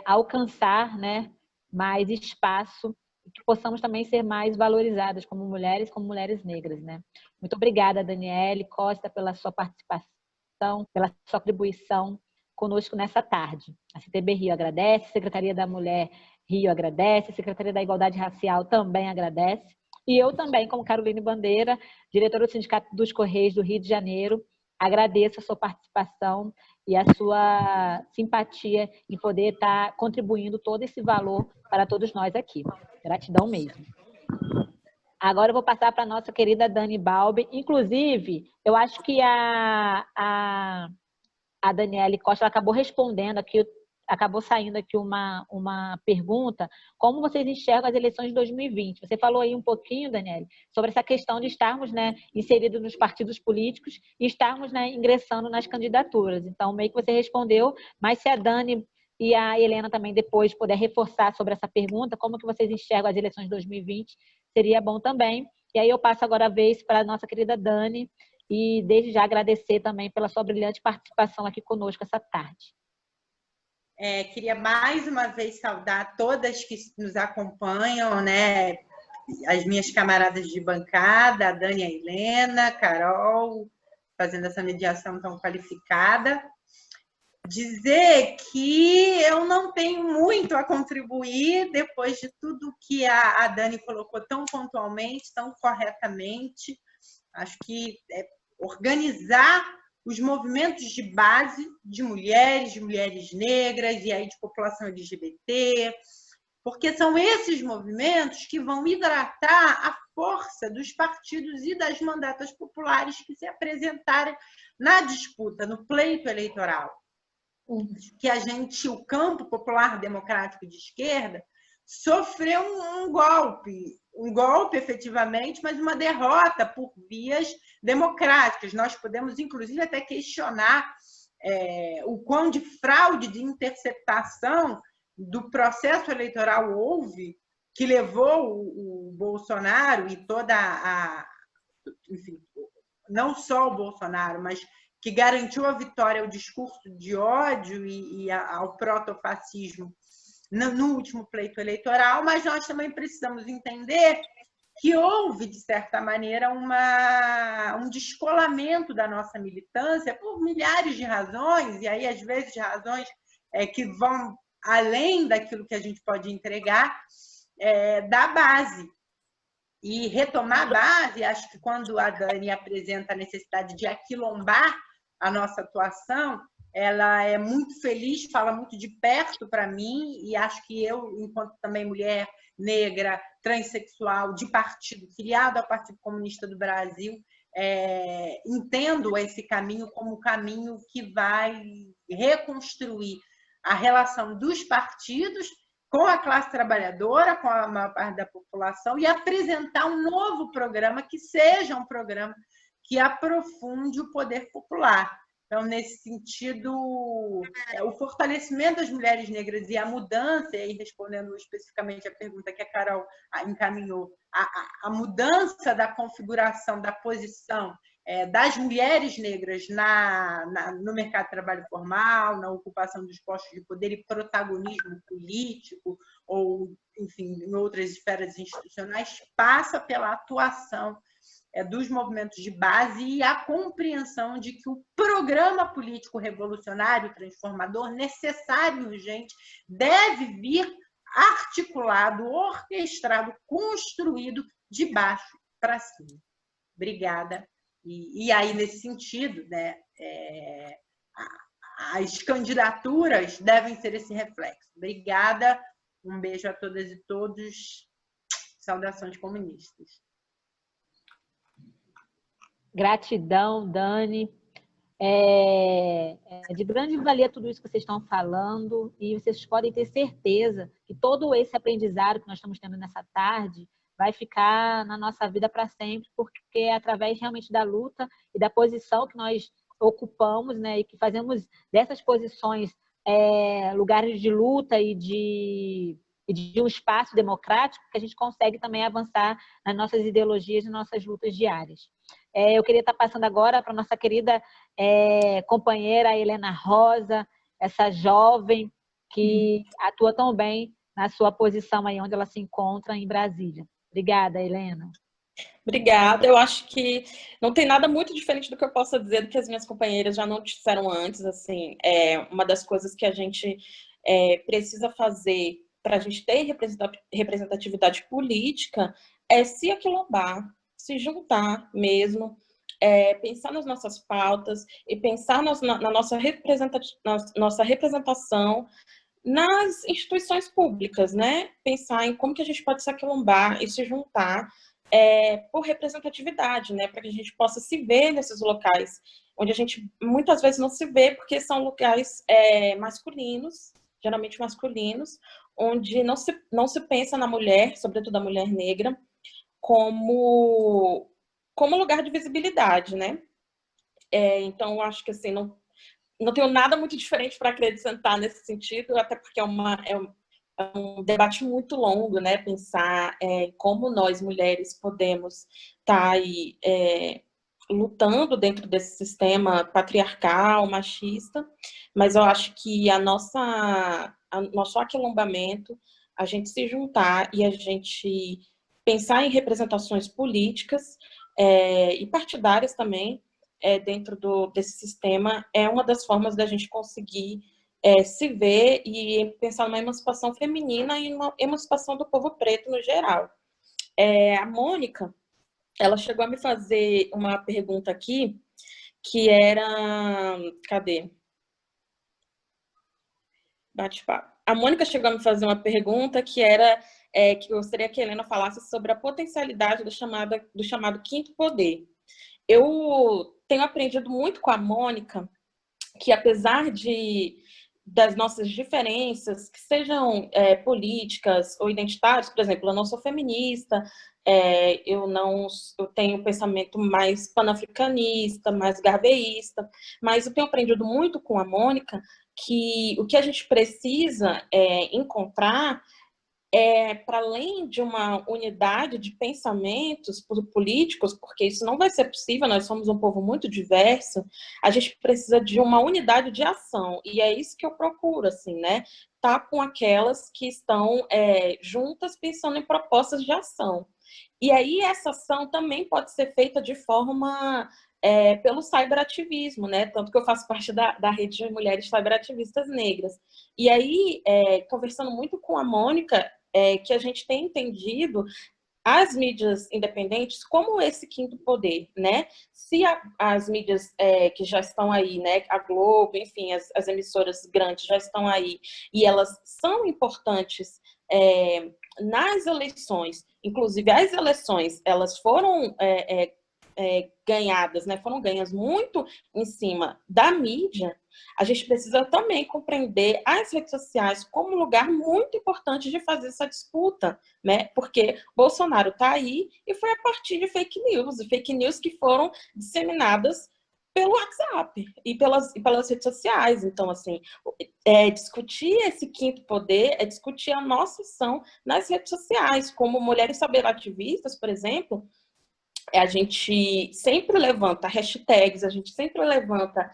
alcançar, né, mais espaço e que possamos também ser mais valorizadas como mulheres negras, né? Muito obrigada, Daniele Costa, pela sua participação, pela sua contribuição conosco nessa tarde. A CTB Rio agradece, a Secretaria da Mulher Rio agradece, a Secretaria da Igualdade Racial também agradece. E eu também, como Caroline Bandeira, diretora do Sindicato dos Correios do Rio de Janeiro, agradeço a sua participação e a sua simpatia em poder estar contribuindo todo esse valor para todos nós aqui. Gratidão mesmo. Agora eu vou passar para a nossa querida Dani Balbi. Inclusive, eu acho que a Daniele Costa ela acabou respondendo aqui, acabou saindo aqui uma pergunta, como vocês enxergam as eleições de 2020? Você falou aí um pouquinho, Daniele, sobre essa questão de estarmos, né, inseridos nos partidos políticos e estarmos, né, ingressando nas candidaturas. Então, meio que você respondeu, mas se a Dani e a Helena também depois puder reforçar sobre essa pergunta, como que vocês enxergam as eleições de 2020, seria bom também. E aí eu passo agora a vez para a nossa querida Dani e desde já agradecer também pela sua brilhante participação aqui conosco essa tarde. Queria mais uma vez saudar todas que nos acompanham, né? As minhas camaradas de bancada, a Dani e a Helena, Carol, fazendo essa mediação tão qualificada. Dizer que eu não tenho muito a contribuir depois de tudo que a Dani colocou tão pontualmente, tão corretamente. Acho que organizar os movimentos de base de mulheres negras e aí de população LGBT, porque são esses movimentos que vão hidratar a força dos partidos e das mandatas populares que se apresentarem na disputa, no pleito eleitoral. Que o campo popular democrático de esquerda sofreu um golpe efetivamente, mas uma derrota por vias democráticas. Nós podemos, inclusive, até questionar o quão de fraude, de interceptação do processo eleitoral houve, que levou o Bolsonaro e enfim, não só o Bolsonaro, mas que garantiu a vitória ao discurso de ódio e ao protofascismo no último pleito eleitoral, mas nós também precisamos entender que houve, de certa maneira, um descolamento da nossa militância por milhares de razões, e aí, às vezes, razões que vão além daquilo que a gente pode entregar da base. E retomar a base, acho que quando a Dani apresenta a necessidade de aquilombar a nossa atuação, ela é muito feliz, fala muito de perto para mim, e acho que eu, enquanto também mulher negra, transexual, de partido, filiado ao Partido Comunista do Brasil, entendo esse caminho como um caminho que vai reconstruir a relação dos partidos com a classe trabalhadora, com a maior parte da população, e apresentar um novo programa que seja um programa que aprofunde o poder popular. Então, nesse sentido, o fortalecimento das mulheres negras e a mudança, e aí respondendo especificamente a pergunta que a Carol encaminhou, a mudança da configuração, da posição das mulheres negras no mercado de trabalho formal, na ocupação dos postos de poder e protagonismo político, ou, enfim, em outras esferas institucionais, passa pela atuação dos movimentos de base e a compreensão de que o programa político revolucionário, transformador, necessário e urgente, deve vir articulado, orquestrado, construído de baixo para cima. Obrigada. E aí, nesse sentido, né, as candidaturas devem ser esse reflexo. Obrigada. Um beijo a todas e todos. Saudações comunistas. Gratidão, Dani. É de grande valia tudo isso que vocês estão falando e vocês podem ter certeza que todo esse aprendizado que nós estamos tendo nessa tarde vai ficar na nossa vida para sempre, porque é através realmente da luta e da posição que nós ocupamos, né, e que fazemos dessas posições lugares de luta e de um espaço democrático que a gente consegue também avançar nas nossas ideologias e nossas lutas diárias. Eu queria estar passando agora para a nossa querida companheira Helena Rosa, essa jovem que atua tão bem na sua posição aí onde ela se encontra em Brasília. Obrigada, Helena. Obrigada. Eu acho que não tem nada muito diferente do que eu possa dizer do que as minhas companheiras já não disseram antes. Assim, uma das coisas que a gente precisa fazer para a gente ter representatividade política é se aquilombar, se juntar mesmo, pensar nas nossas pautas e pensar na nossa representação nas instituições públicas, né? Pensar em como que a gente pode se aquilombar e se juntar por representatividade, né? Para que a gente possa se ver nesses locais onde a gente muitas vezes não se vê, porque são locais masculinos, geralmente masculinos, onde não se pensa na mulher, sobretudo a mulher negra, como lugar de visibilidade, né? Então, eu acho que assim, não tenho nada muito diferente para acrescentar nesse sentido, até porque é um debate muito longo, né? Pensar como nós, mulheres, podemos estar aí lutando dentro desse sistema patriarcal, machista, mas eu acho que nosso aquilombamento, a gente se juntar e a gente pensar em representações políticas e partidárias também dentro desse sistema é uma das formas da gente conseguir se ver e pensar numa emancipação feminina e uma emancipação do povo preto no geral. A Mônica, ela chegou a me fazer uma pergunta aqui, que era... Cadê? Bate-papo. A Mônica chegou a me fazer uma pergunta que era que eu gostaria que a Helena falasse sobre a potencialidade do chamado quinto poder. Eu tenho aprendido muito com a Mônica que, apesar das nossas diferenças, que sejam políticas ou identitárias, por exemplo, eu não sou feminista, eu tenho um pensamento mais panafricanista, mais garveísta, mas eu tenho aprendido muito com a Mônica que o que a gente precisa encontrar para além de uma unidade de pensamentos políticos, porque isso não vai ser possível, nós somos um povo muito diverso, a gente precisa de uma unidade de ação, e é isso que eu procuro, assim, né? Tá com aquelas que estão juntas pensando em propostas de ação. E aí essa ação também pode ser feita de forma pelo cyberativismo, né? Tanto que eu faço parte da rede de mulheres cyberativistas negras. E aí, conversando muito com a Mônica, que a gente tem entendido as mídias independentes como esse quinto poder, né? Se as mídias que já estão aí, né, a Globo, enfim, as emissoras grandes já estão aí e elas são importantes nas eleições, inclusive as eleições, elas foram ganhadas, né? Foram ganhas muito em cima da mídia. A gente precisa também compreender as redes sociais como um lugar muito importante de fazer essa disputa, né? Porque Bolsonaro está aí e foi a partir de fake news que foram disseminadas pelo WhatsApp e pelas redes sociais. Então, assim, discutir esse quinto poder é discutir a nossa ação nas redes sociais. Como mulheres cyberativistas, por exemplo, a gente sempre levanta hashtags, a gente sempre levanta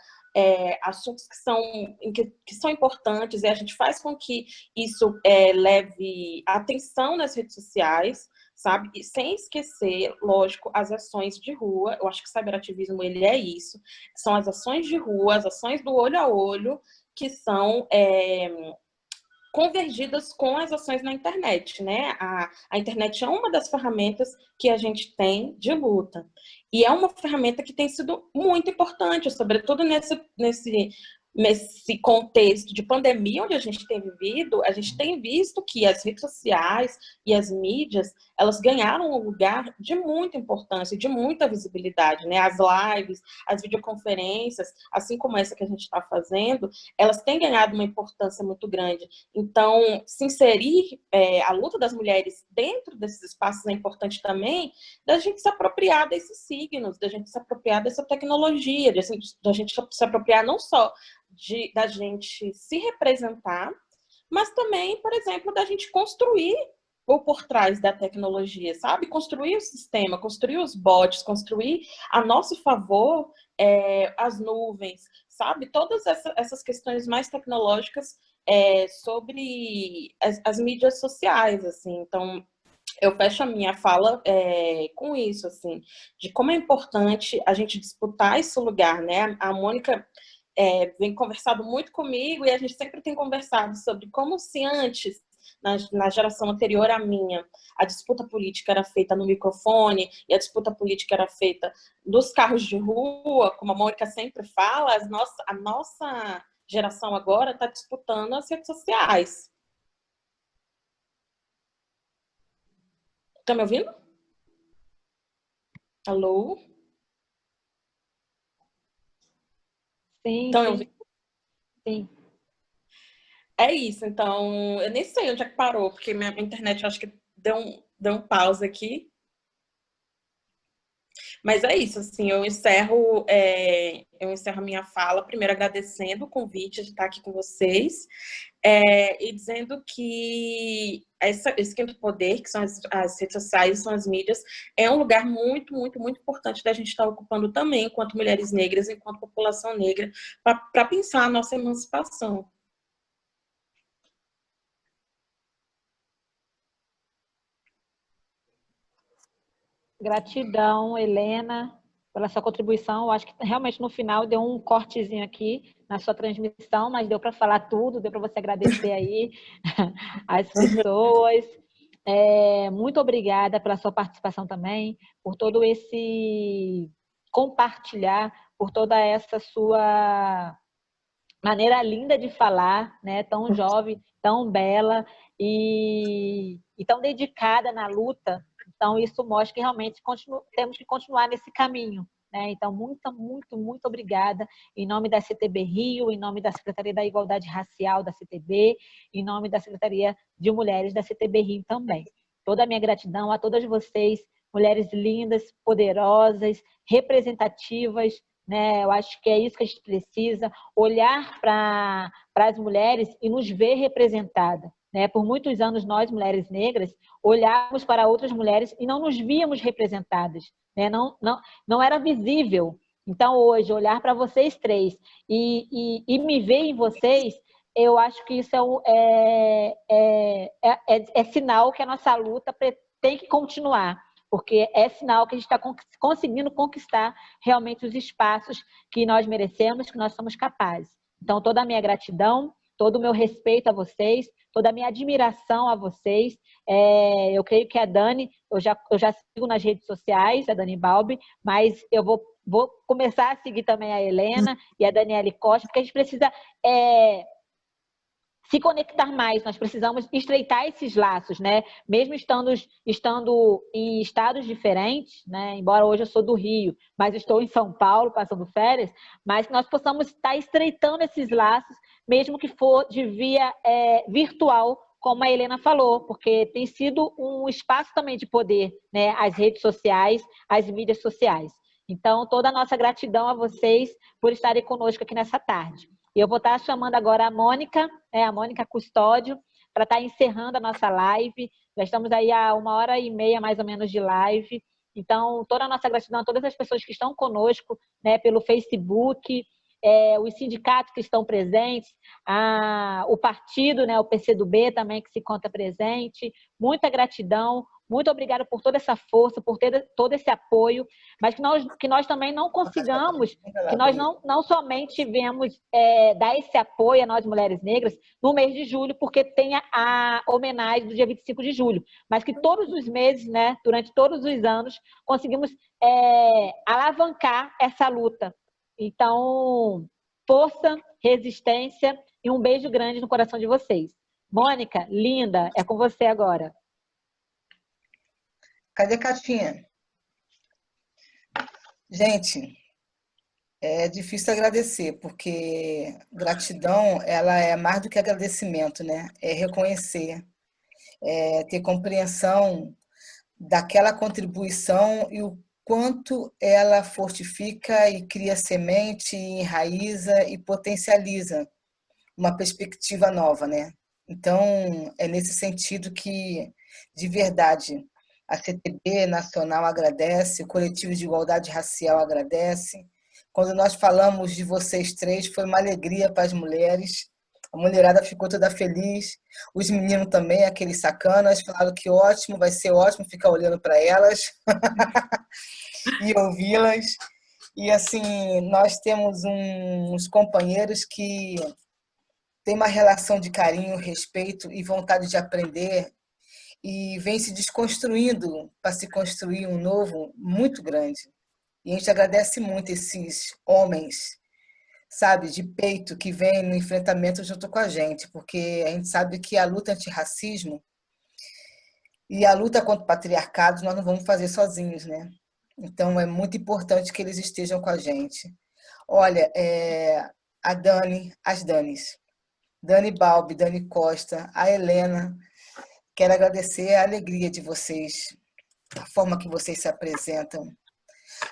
assuntos que são importantes, e a gente faz com que isso leve atenção nas redes sociais, sabe? E sem esquecer, lógico, as ações de rua. Eu acho que o cyberativismo, ele é isso. São as ações de rua, as ações do olho a olho, que são convergidas com as ações na internet, né? A internet é uma das ferramentas que a gente tem de luta. E é uma ferramenta que tem sido muito importante, sobretudo nesse contexto de pandemia onde a gente tem vivido. A gente tem visto que as redes sociais e as mídias, elas ganharam um lugar de muita importância, de muita visibilidade, né? As lives, as videoconferências, assim como essa que a gente está fazendo, elas têm ganhado uma importância muito grande. Então, se inserir a luta das mulheres dentro desses espaços é importante também, da gente se apropriar desses signos, da gente se apropriar dessa tecnologia, da gente se apropriar não só da gente se representar, mas também, por exemplo, da gente construir por trás da tecnologia, sabe? Construir o sistema, construir os bots, construir a nosso favor as nuvens, sabe? Todas essas questões mais tecnológicas sobre as mídias sociais, assim. Então, eu fecho a minha fala com isso, assim, de como é importante a gente disputar esse lugar, né? A Mônica vem conversado muito comigo e a gente sempre tem conversado sobre como se antes, na geração anterior à minha, a disputa política era feita no microfone e a disputa política era feita nos carros de rua, como a Mônica sempre fala, a nossa geração agora está disputando as redes sociais. Tá me ouvindo? Alô? Sim, Estão me sim, ouvindo? sim. É isso, então, eu nem sei onde é que parou, porque minha internet eu acho que deu um pause aqui. Mas é isso, assim, eu encerro a minha fala, primeiro agradecendo o convite de estar aqui com vocês, e dizendo que esse quinto poder, que são as redes sociais, são as mídias, é um lugar muito, muito, muito importante da gente estar ocupando também, enquanto mulheres negras, enquanto população negra, para pensar a nossa emancipação. Gratidão, Helena, pela sua contribuição. Eu acho que realmente no final deu um cortezinho aqui na sua transmissão, mas deu para falar tudo, deu para você agradecer aí as pessoas. Muito obrigada pela sua participação também, por todo esse compartilhar, por toda essa sua maneira linda de falar, né? Tão jovem, tão bela e tão dedicada na luta. Então, isso mostra que realmente temos que continuar nesse caminho. Né? Então, muito, muito, muito obrigada em nome da CTB Rio, em nome da Secretaria da Igualdade Racial da CTB, em nome da Secretaria de Mulheres da CTB Rio também. Toda a minha gratidão a todas vocês, mulheres lindas, poderosas, representativas, né? Eu acho que é isso que a gente precisa, olhar para as mulheres e nos ver representada. Né? Por muitos anos, nós, mulheres negras, olhávamos para outras mulheres e não nos víamos representadas. Né? Não era visível. Então, hoje, olhar para vocês três e me ver em vocês, eu acho que isso é sinal que a nossa luta tem que continuar, porque é sinal que a gente está conseguindo conquistar realmente os espaços que nós merecemos, que nós somos capazes. Então, toda a minha gratidão, todo o meu respeito a vocês, toda a minha admiração a vocês. Eu creio que a Dani, eu já sigo nas redes sociais, a Dani Balbi, mas eu vou começar a seguir também a Helena e a Daniele Costa, porque a gente precisa se conectar mais, nós precisamos estreitar esses laços, né? Mesmo estando em estados diferentes, né? Embora hoje eu sou do Rio, mas estou em São Paulo passando férias, mas que nós possamos estar estreitando esses laços, mesmo que for de via virtual, como a Helena falou, porque tem sido um espaço também de poder, né? As redes sociais, as mídias sociais. Então, toda a nossa gratidão a vocês por estarem conosco aqui nessa tarde. E eu vou estar chamando agora a Mônica Custódio, para estar encerrando a nossa live. Já estamos aí há 1h30, mais ou menos, de live. Então, toda a nossa gratidão a todas as pessoas que estão conosco, né, pelo Facebook, os sindicatos que estão presentes, o partido, né, o PCdoB também, que se conta presente. Muita gratidão. Muito obrigada por toda essa força, por ter todo esse apoio, mas que nós também não consigamos, que nós não somente vemos dar esse apoio a nós, mulheres negras, no mês de julho, porque tem a homenagem do dia 25 de julho, mas que todos os meses, né, durante todos os anos, conseguimos alavancar essa luta. Então, força, resistência e um beijo grande no coração de vocês. Mônica, linda, é com você agora. Cadê Catinha? Gente, é difícil agradecer, porque gratidão, ela é mais do que agradecimento, né? É reconhecer, ter compreensão daquela contribuição e o quanto ela fortifica e cria semente, enraiza e potencializa uma perspectiva nova, né? Então, é nesse sentido que De verdade, a CTB Nacional agradece, o Coletivo de Igualdade Racial agradece. Quando nós falamos de vocês três, foi uma alegria para as mulheres. A mulherada ficou toda feliz. Os meninos também, aqueles sacanas, falaram que ótimo, vai ser ótimo ficar olhando para elas e ouvi-las. E, assim, nós temos uns companheiros que têm uma relação de carinho, respeito e vontade de aprender e vem se desconstruindo para se construir um novo muito grande. E a gente agradece muito esses homens, sabe, de peito, que vêm no enfrentamento junto com a gente, porque a gente sabe que a luta antirracismo e a luta contra o patriarcado nós não vamos fazer sozinhos, né? Então, é muito importante que eles estejam com a gente. Olha, a Dani, as Danis, Dani Balbi, Dani Costa, a Helena, quero agradecer a alegria de vocês, a forma que vocês se apresentam,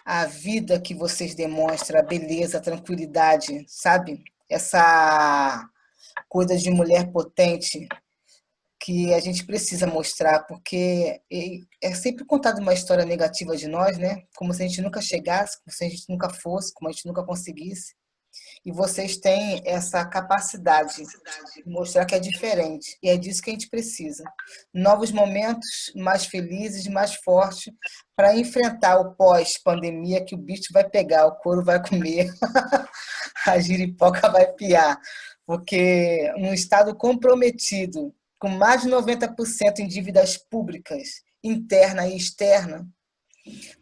a vida que vocês demonstram, a beleza, a tranquilidade, sabe? Essa coisa de mulher potente que a gente precisa mostrar, porque é sempre contado uma história negativa de nós, né? Como se a gente nunca chegasse, como se a gente nunca fosse, como a gente nunca conseguisse. E vocês têm essa capacidade de mostrar que é diferente. E é disso que a gente precisa. Novos momentos mais felizes, mais fortes, para enfrentar o pós-pandemia, que o bicho vai pegar, o couro vai comer, a giripoca vai piar. Porque num Estado comprometido, com mais de 90% em dívidas públicas, interna e externa,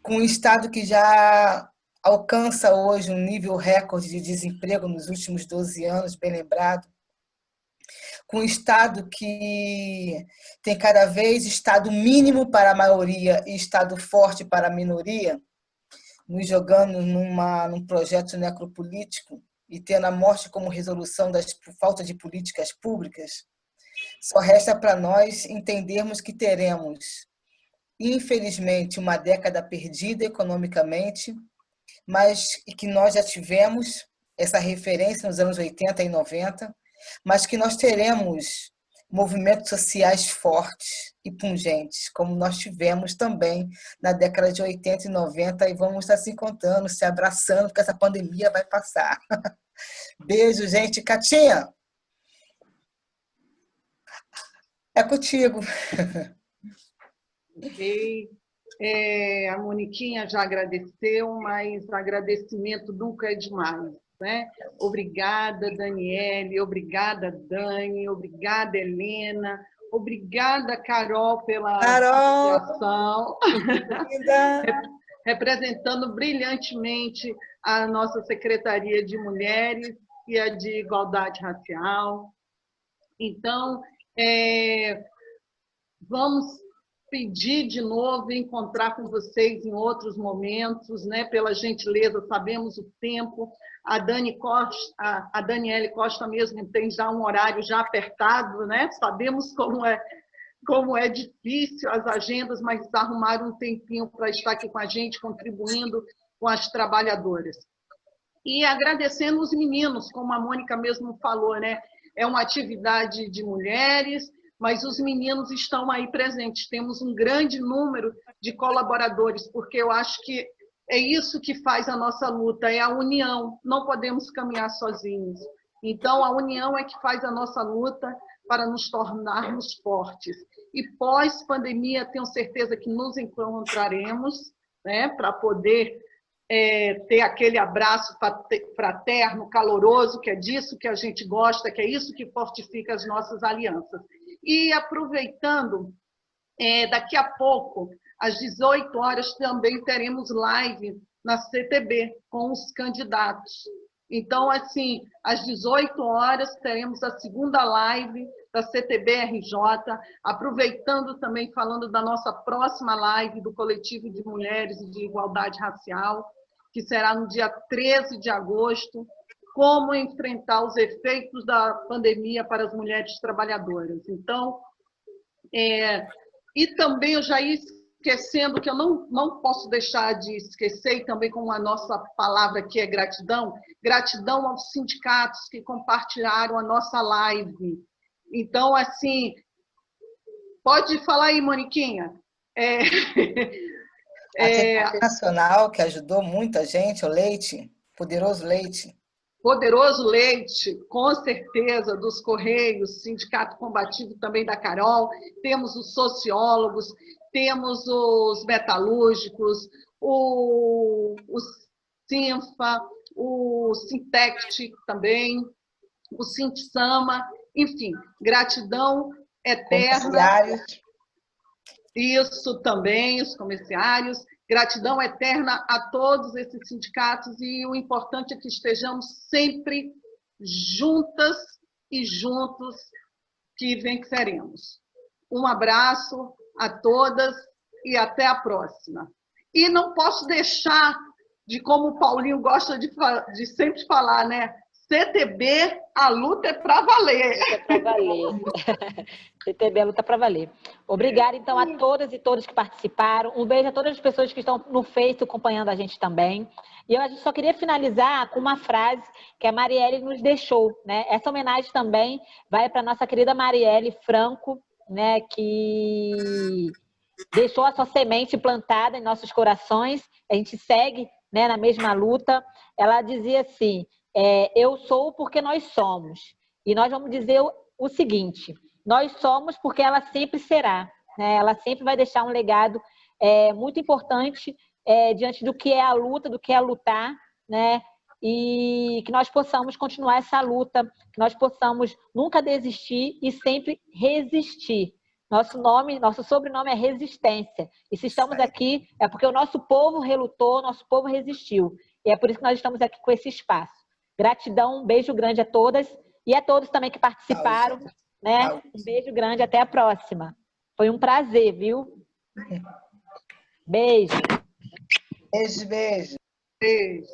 com um Estado que já alcança hoje um nível recorde de desemprego nos últimos 12 anos, bem lembrado, com um Estado que tem cada vez Estado mínimo para a maioria e Estado forte para a minoria, nos jogando num projeto necropolítico e tendo a morte como resolução da falta de políticas públicas, só resta para nós entendermos que teremos, infelizmente, uma década perdida economicamente, mas que nós já tivemos essa referência nos anos 80 e 90, mas que nós teremos movimentos sociais fortes e pungentes, como nós tivemos também na década de 80 e 90, e vamos estar se encontrando, se abraçando, porque essa pandemia vai passar. Beijo, gente. Catinha, é contigo. Ok. A Moniquinha já agradeceu, mas agradecimento nunca é demais, né? Obrigada, Daniele, obrigada, Dani, obrigada, Helena, obrigada, Carol, pela associação, representando brilhantemente a nossa Secretaria de Mulheres e a de Igualdade Racial. Então, vamos pedir de novo encontrar com vocês em outros momentos, né? Pela gentileza, sabemos o tempo. A Daniele Costa mesmo tem já um horário já apertado, né? Sabemos como é difícil as agendas, mas arrumaram um tempinho para estar aqui com a gente, contribuindo com as trabalhadoras. E agradecendo os meninos, como a Mônica mesmo falou, né? É uma atividade de mulheres, mas os meninos estão aí presentes. Temos um grande número de colaboradores, porque eu acho que é isso que faz a nossa luta, é a união. Não podemos caminhar sozinhos. Então, a união é que faz a nossa luta para nos tornarmos fortes. E pós-pandemia, tenho certeza que nos encontraremos, né, para poder ter aquele abraço fraterno, caloroso, que é disso que a gente gosta, que é isso que fortifica as nossas alianças. E aproveitando, daqui a pouco, às 18 horas, também teremos live na CTB com os candidatos. Então, assim, às 18 horas, teremos a segunda live da CTB-RJ, aproveitando também, falando da nossa próxima live do Coletivo de Mulheres de Igualdade Racial, que será no dia 13 de agosto, como enfrentar os efeitos da pandemia para as mulheres trabalhadoras. Então, e também eu já ia esquecendo, que eu não posso deixar de esquecer, e também com a nossa palavra que é gratidão, gratidão aos sindicatos que compartilharam a nossa live. Então, assim, Pode falar aí, Moniquinha. A TV Nacional, que ajudou muita gente, o Leite, Poderoso Leite. Poderoso Leite, com certeza, dos Correios, Sindicato Combativo também da Carol, temos os sociólogos, temos os metalúrgicos, o Sinfa, o Sintect também, o Sintsama, enfim, gratidão eterna. Isso também, os comerciários. Gratidão eterna a todos esses sindicatos e o importante é que estejamos sempre juntas e juntos, que venceremos. Um abraço a todas e até a próxima. E não posso deixar de, como o Paulinho gosta de sempre falar, né? CTB, a luta é para valer. É para valer. CTB, a luta é para valer. Obrigada, então, a todas e todos que participaram. Um beijo a todas as pessoas que estão no Face acompanhando a gente também. E a gente só queria finalizar com uma frase que a Marielle nos deixou, né? Essa homenagem também vai para a nossa querida Marielle Franco, né? Que deixou a sua semente plantada em nossos corações. A gente segue, né, na mesma luta. Ela dizia assim: eu sou porque nós somos. E nós vamos dizer o seguinte: nós somos porque ela sempre será, né? Ela sempre vai deixar um legado muito importante diante do que é a luta, do que é lutar, né? E que nós possamos continuar essa luta, que nós possamos nunca desistir e sempre resistir. Nosso sobrenome é Resistência. E se estamos aqui é porque o nosso povo relutou, nosso povo resistiu. E é por isso que nós estamos aqui com esse espaço. Gratidão, um beijo grande a todas e a todos também que participaram, né? Um beijo grande, até a próxima. Foi um prazer, viu? Beijo. Beijo, beijo. Beijo.